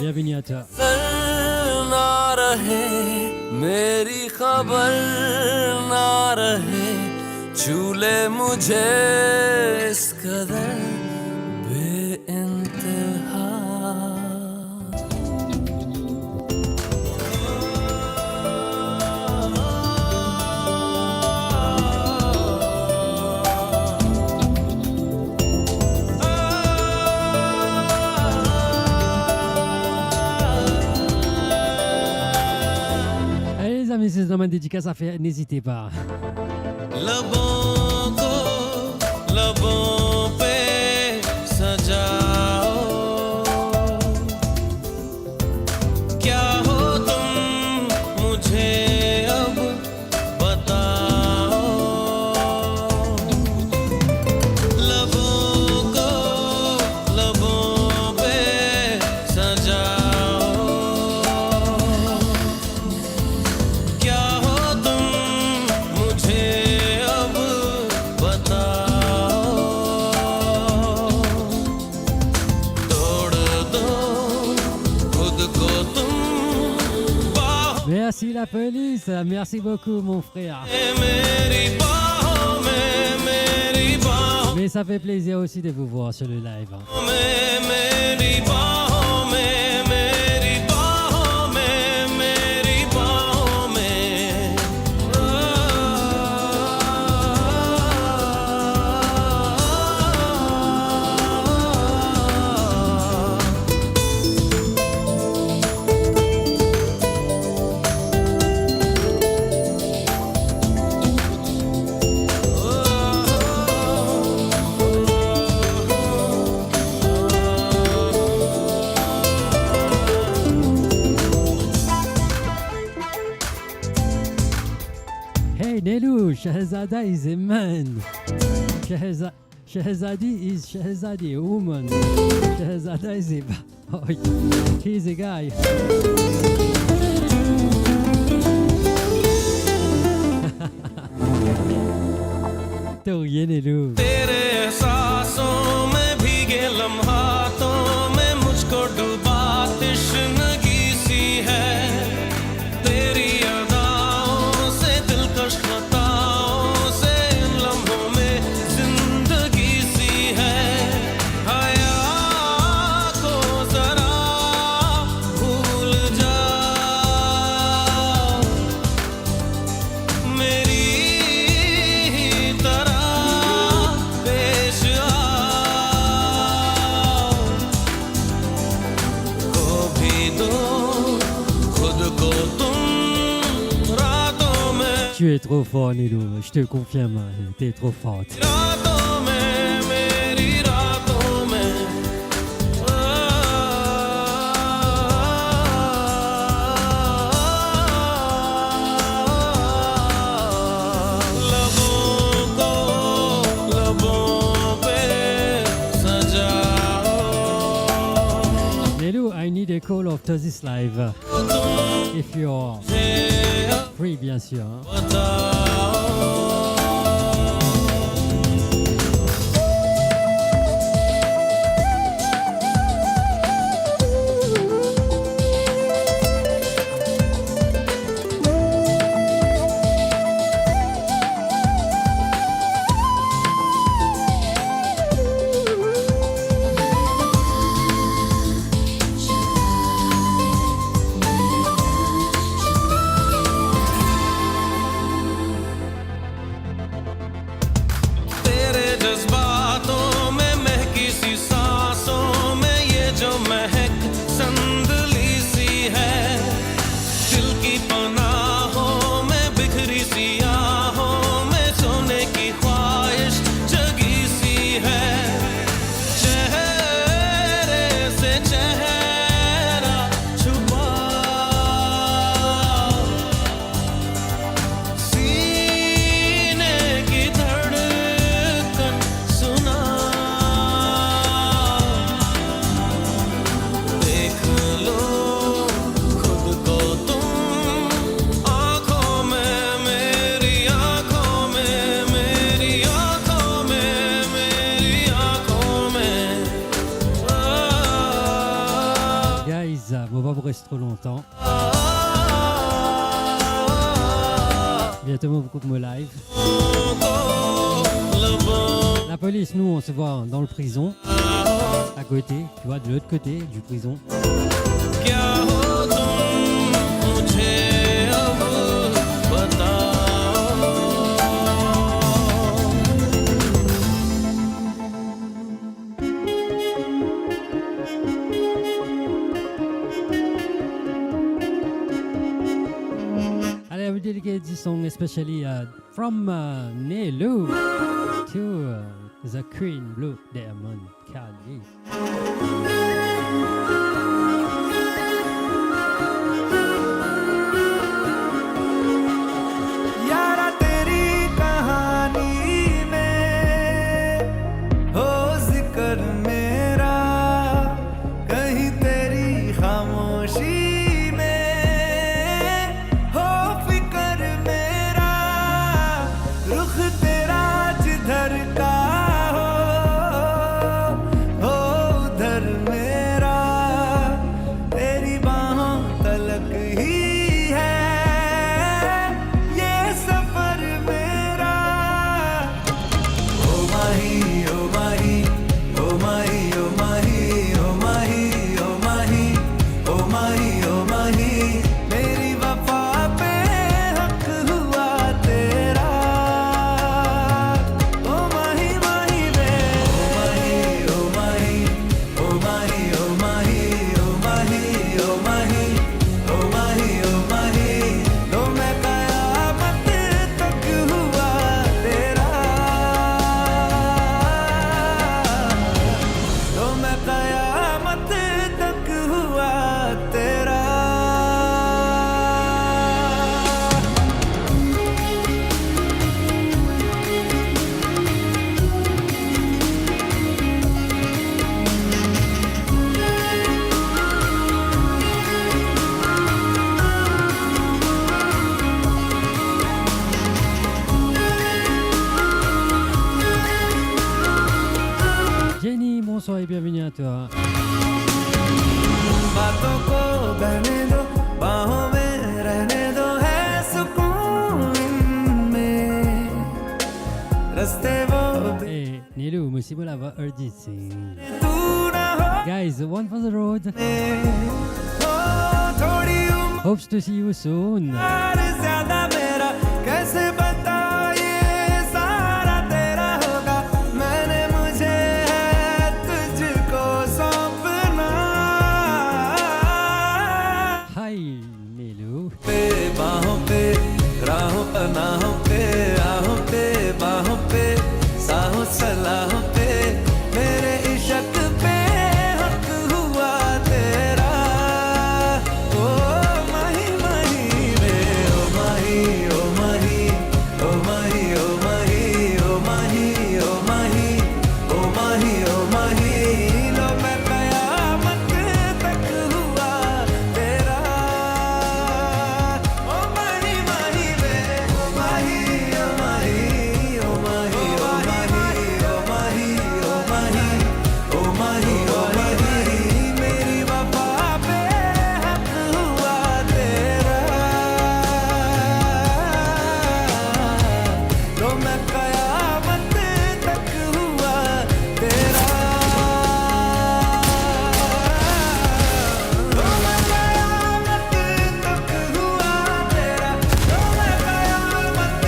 bienvenue à toi. ना रहे मेरी खबर ना रहे छूले मुझे इस कदर बेइंतहा Mais c'est dans ma dédicace à faire, n'hésitez pas. लबों को लबों पे सजाओ क्या हो तुम मुझे अब बताओ लबों को लबों पे सजाओ क्या हो तुम मुझे अब बताओ तोड़ दो खुद को तुम Merci la police, merci beaucoup mon frère. मेरी बाहों में मेरी बाहों Mais ça fait plaisir aussi de vous voir sur le live. में मेरी बाहों में मेरी बाहों में मेरी बाहों में Hey Nelu, Shahzada is a man. Shahzadi is Shahzadi, a woman. Shahzada is a... Oh, he's a guy. तो ये Nelu. तेरे एहसासों में भीगे लम्हातों में मुझको डूबा तश्नगी सी है तेरी अदाओं से दिलकश खताओं से इन लम्हों में जिंदगी सी है हया को जरा भूल जाओ मेरी ही तरह पेश आओ खो भी दो खुद को तुम रातों में Tu es trop fort Nelu, je te confirme, t'es trop forte. रातों में मेरी रातों में लबों को लबों पे सजाओ Nelu, I need a call after this live. If you're free, bien sûr. trop longtemps. Bientôt, beaucoup de mots live. La police, nous, on se voit dans le prison. À côté, tu vois, de l'autre côté du prison. Allez, I will dedicate this song especially from Nelu to the Queen Blue Diamond Kali. यारा तेरी कहानी में हो जिक्र मेरा कहीं तेरी खामोशी में हो फिक्र मेरा रुख तेरा जिधर का हो उधर मेरा तेरी बाहों तलक ही bonsoir et bienvenue à toi. बातों को बहने दो बाहों में रहने दो है सुकून इनमें रस्ते वो Hey, Nilu, musibo la va Ardit Singh. Guys, one for the road. Hopes to see you soon. ज्यादा मेरा कैसे बताए सारा तेरा होगा मैंने मुझे तुझको सौंपना Hi, Nilu. पे बाहों पे राहों पनाहों पे आहों पे बाहों पे साहों सलाहों पे मेरे इश्क पे हक हुआ तेरा ओ माही माही रे ओ माही ओ माही ओ माही ओ माही ओ माही ओ माही ओ माही ओ माही लो मैं कयामत तक हुआ तेरा ओ माही माही रे ओ माही ओ माही ओ माही ओ माही ओ माही ओ माही ओ माही मेरी वफा पे हक हुआ तेरा लो मैं कयामत तक हुआ तेरा लो मैं कयामत तक हुआ तेरा लो मैं कयामत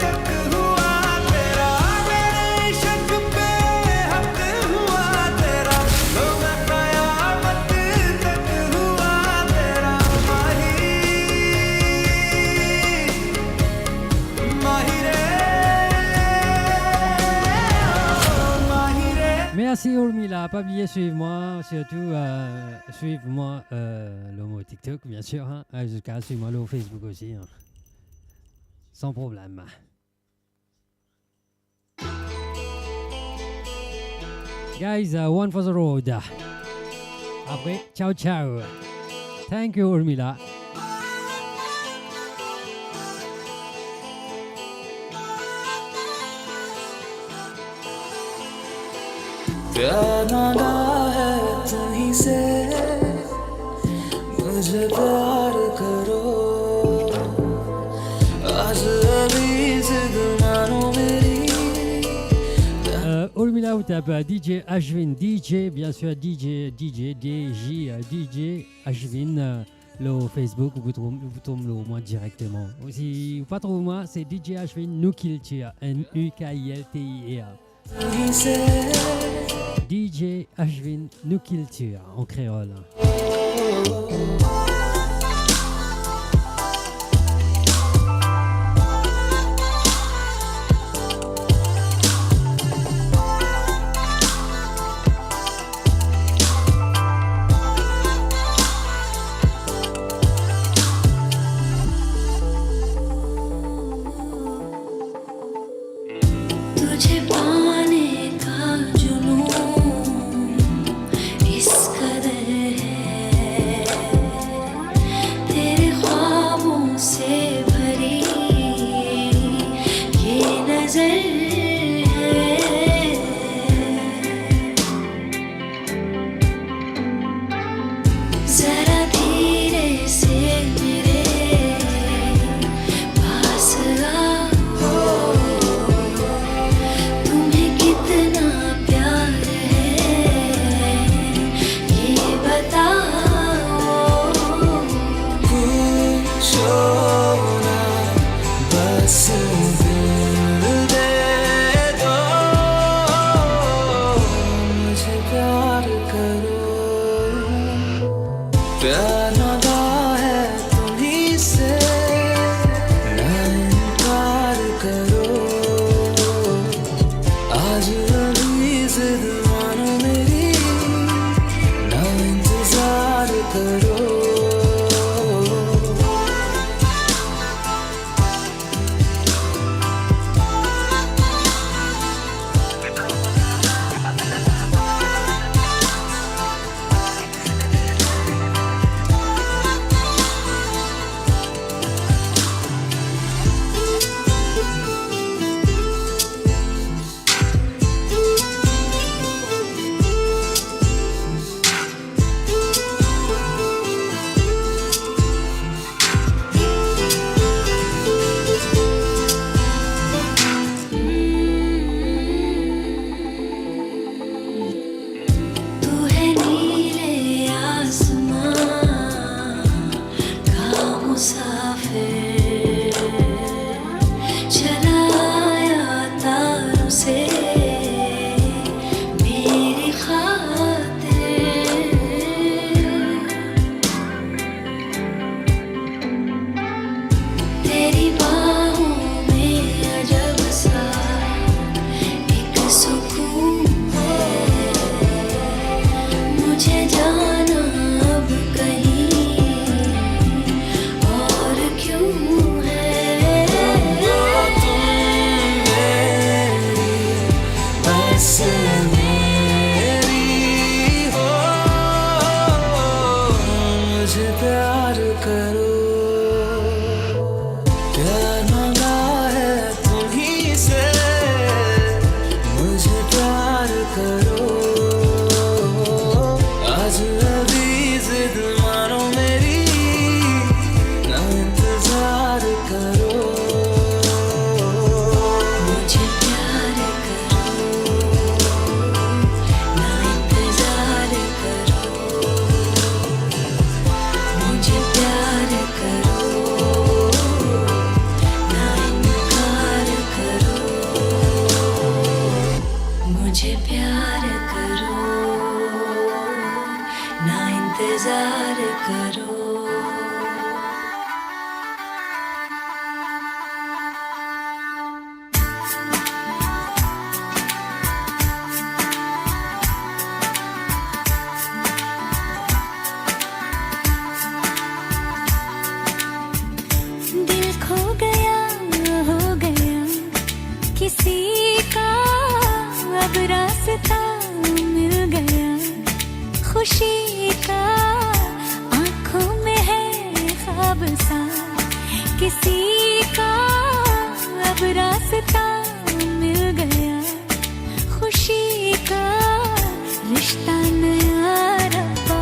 तक हुआ तेरा मेरे इश्क पे हक हुआ तेरा लो मैं कयामत तक हुआ तेरा माही माही रे माही रे Merci Urmila, pas oublier suivre-moi, surtout suivre-moi le mot TikTok bien sûr, hein, jusqu'à suivre-moi le Facebook aussi, hein. Sans problème. Guys, one for the road. Après, ciao ciao. Thank you Urmila. प्यार नाना है तुहीं से मुझे प्यार करो आज अभी जिद मानो मेरी Olmila ou tape DJ Ashvin, DJ bien sûr DJ Ashvin le Facebook ou vous tombez le moins directement. Si vous pas trouvé moi c'est DJ Ashvin Nukiltia N-U-K-I-L-T-I-A. DJ Ashvin Nukiltia en créole. तुझे पाने का जुनून इस कदर है तेरे ख्वाबों से भरी ये नजर है जरा धीरे से मेरे पास आओ तुम्हें कितना प्यार है ये बताओ पूछो ना बस दिल दे दो मुझे प्यार करो प्यार लगा है तुम्हीं से ना इनकार करो आज अभी जिद मानो मेरी ना इंतजार करो तू है नीले आसमां का मुसाफिर चला आया तारों से मेरी खातिर तेरी बाहों में अजब सा एक सुकून है मुझे जाना अब कहीं और क्यों है तुम मेरी बस मेरी हो मुझे प्यार करो प्यार मांगा है तुम्हीं से मुझे प्यार करो आज अभी जिद मानो मेरी ना इंतजार करो मुझे प्यार करो ना इंतजार करो मुझे प्यार करो ना इनकार करो मुझे प्यार करो ना इंतजार करो दिल खो गया हो गया किसी का अब रास्ता मिल गया खुशी का आंखों में है ख्वाब सा किसी का अब रास्ता मिल गया खुशी का रिश्ता नया रब्बा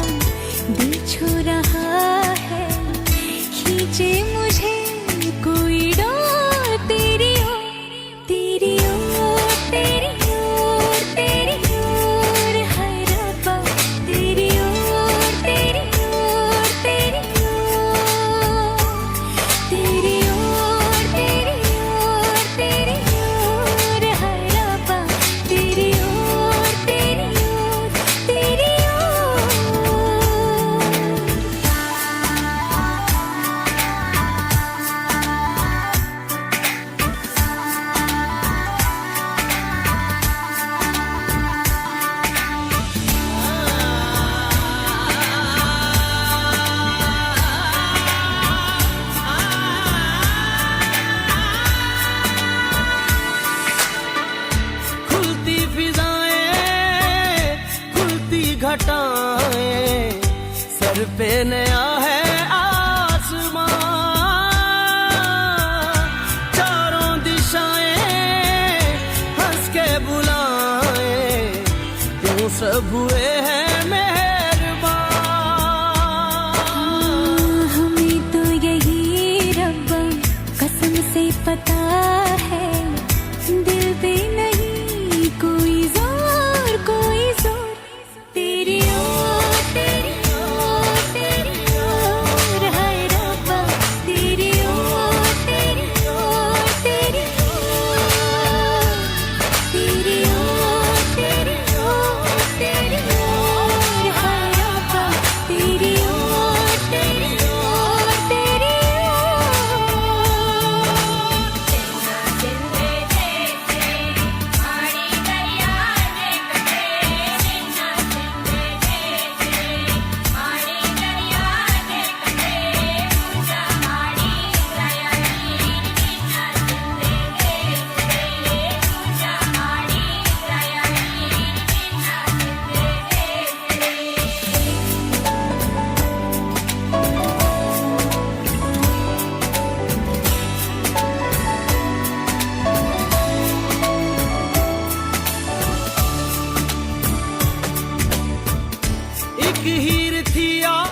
दिल छू रहा घटाएं सर पे नया है आसमां चारों दिशाएं हंस के बुलाएं क्यों सब हुए हैं मेहरबान हमें तो यही रब्बा कसम से पता है दिल पे नहीं कोई जोर तेरी ओर हाय रब्बा तेरी ओर तेरी ओर तेरी ओर तेरी ओर तेरी ओर तेरी ओर हाय रब्बा तेरी ओर तेरी ओर तेरी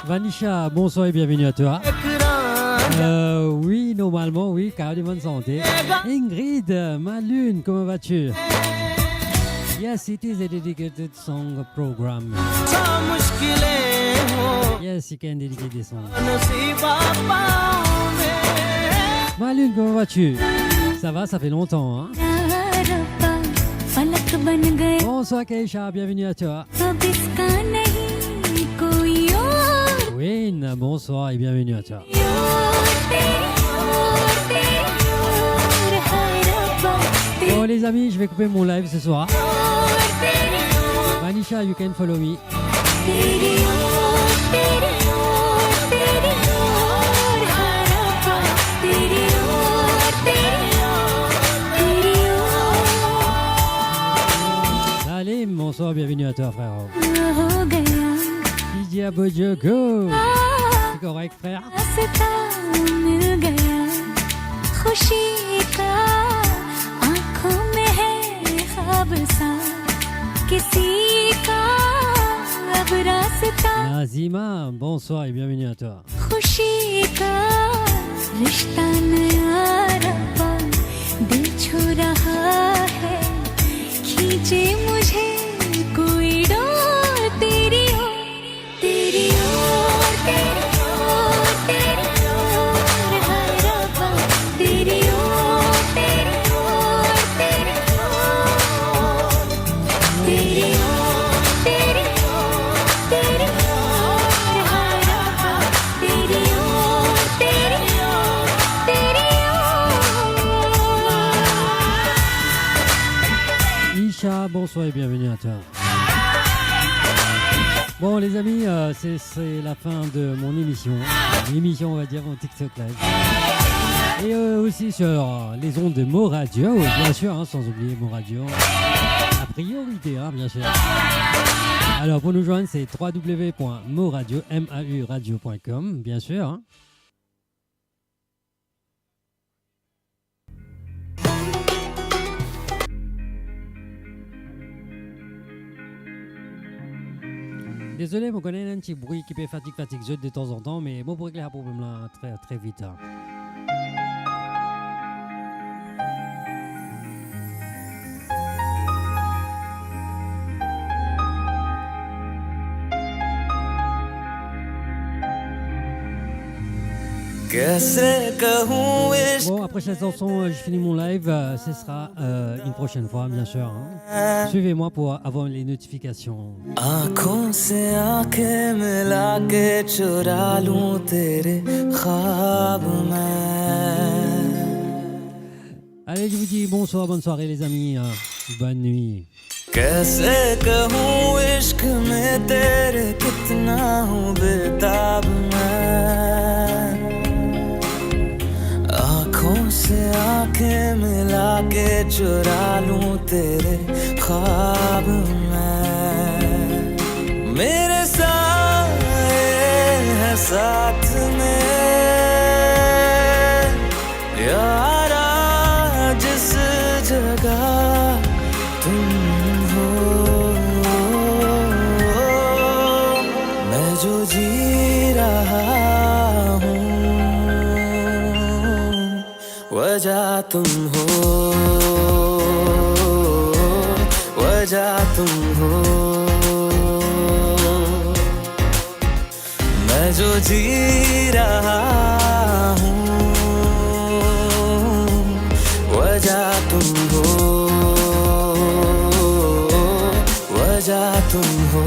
Vanisha, bonsoir et bienvenue à toi. Oui, normalement, oui, car de bonne santé. Ingrid, ma lune, comment vas-tu? Yes, it is a dedicated song program. Yes, you can dedicate des songs. Ma lune, comment vas-tu? Ça va, ça fait longtemps, hein? Bonsoir Keisha, bienvenue à toi. Wayne, bonsoir et bienvenue à toi. Bon les amis, je vais couper mon live ce soir. Vanisha, you can follow me. Salim, bonsoir, bienvenue à toi frère. DJ Abojoko. C'est correct frère. खुशी का आंखों में है ख्वाब सा किसी का अब रास्ता Nazima, bonsoir et bienvenue à toi. खुशी का रिश्ता नया रब्बा दिल छू रहा है खींचे मुझे कोई डोर तेरी ओर तेरी ओर तेरी ओर तेरी ओर हाय रब्बा तेरी ओर तेरी ओर तेरी ओर तेरी ओर तेरी ओर तेरी ओर हाय रब्बा तेरी ओर तेरी ओर तेरी ओर Isha, bonsoir et bienvenue à toi. Bon les amis, c'est la fin de mon émission. L'émission on va dire en TikTok live. Et aussi sur les ondes de Mo Radio, bien sûr, hein, sans oublier Mo Radio. La priorité, hein, bien sûr. Alors pour nous joindre, c'est www.moradio.com, bien sûr. Hein. Désolé, on connaît un petit bruit qui peut fatigue de temps en temps, mais bon pour régler ce problème là très très vite. Hein. Bon, après cette chanson, je finis mon live. Ce sera une prochaine fois, bien sûr. Hein. Suivez-moi pour avoir les notifications. आँखों से आँखें मिला के चुरा लूं तेरे ख्वाब में. Allez, je vous dis bonsoir, bonne soirée les amis. Bonne nuit. कैसे कहूँ इश्क में तेरे कितना हूँ बेताब मैं. आँखों से आँखें मिला के चुरा लूं तेरे ख्वाब में. मेरे साए है साथ में यारा जिस जगह तुम हो मैं जो जी रहा हूँ वजह तुम हो वजह तुम हो मैं जो जी रहा हूँ वजह तुम हो वजह तुम हो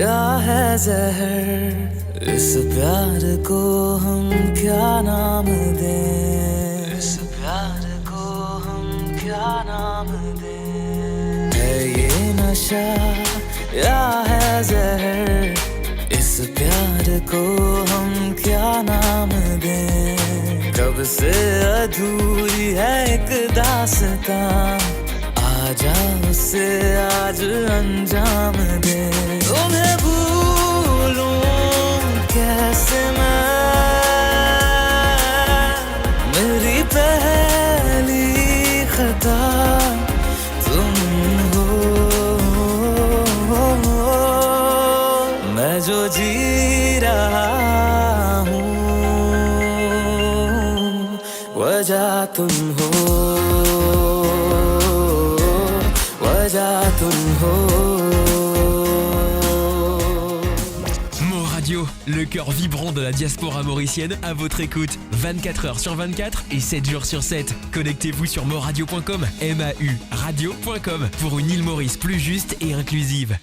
या है जहर इस प्यार को हम क्या नाम दें इस प्यार को हम क्या नाम दें है ये नशा या है जहर इस प्यार को हम क्या नाम दें कब से अधूरी है एक दास्तां आजा उसे आज अंजाम दे तुम्हें भूलूं कैसे मैं मेरी पहली खता तुम हो मैं जो जी रहा हूँ वजह तुम हो तुम हो Mo Radio, le cœur vibrant de la diaspora mauricienne à votre écoute 24h sur 24 et 7 jours sur 7. Connectez-vous sur moradio.com, MAU radio.com pour une île Maurice plus juste et inclusive.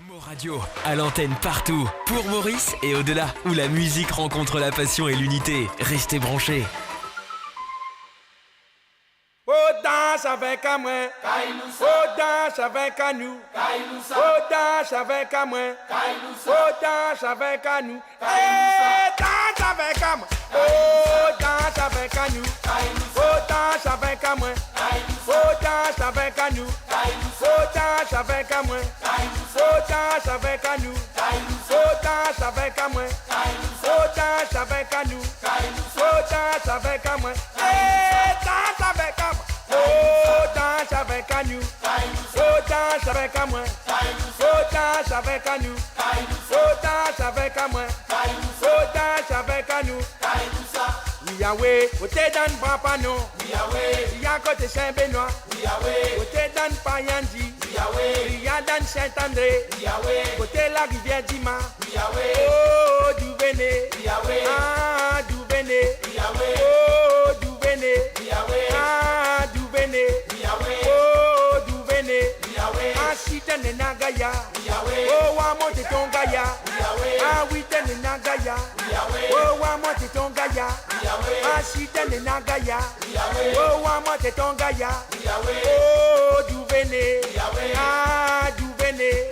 Mo Radio, à l'antenne partout, pour Maurice et au-delà, où la musique rencontre la passion et l'unité. Restez branchés. Oh, danse avec moi. Oh, danse avec nous. Oh, danse avec moi. Oh, danse avec nous. Eh, danse avec moi. Oh, danse avec nous. Oh, danse avec moi. Oh, danse avec nous. Oh, danse avec moi. Oh, danse avec nous. Oh, danse avec moi. Oh, danse avec nous. Oh, danse avec moi. Eh, danse avec moi. Oh, danse avec nous. Oh, danse avec moi. Oh, danse avec nous. Oh, danse avec moi. Oh, danse avec nous. We are way, we take down Papa no. We are way, we are côté Saint-Benoît. We are way, we take down Payandi. We are way, we are down Saint-André. We are way, côté la rivière Dima. We are way, oh, du Béné. We are way, ah, du Béné. We are way, oh, du Béné. We are way, ah, du Béné. We are way, oh, du Béné. We are way, ah, Chitane Nagaya. We are way, oh, wa monte Tongaya. We are way, ah, Witane Nagaya. We are way, oh, wa monte Tongaya. Ah, Chitane Nagaya. Oh, wa monte Tongaya. Oh, du Béné. Ah,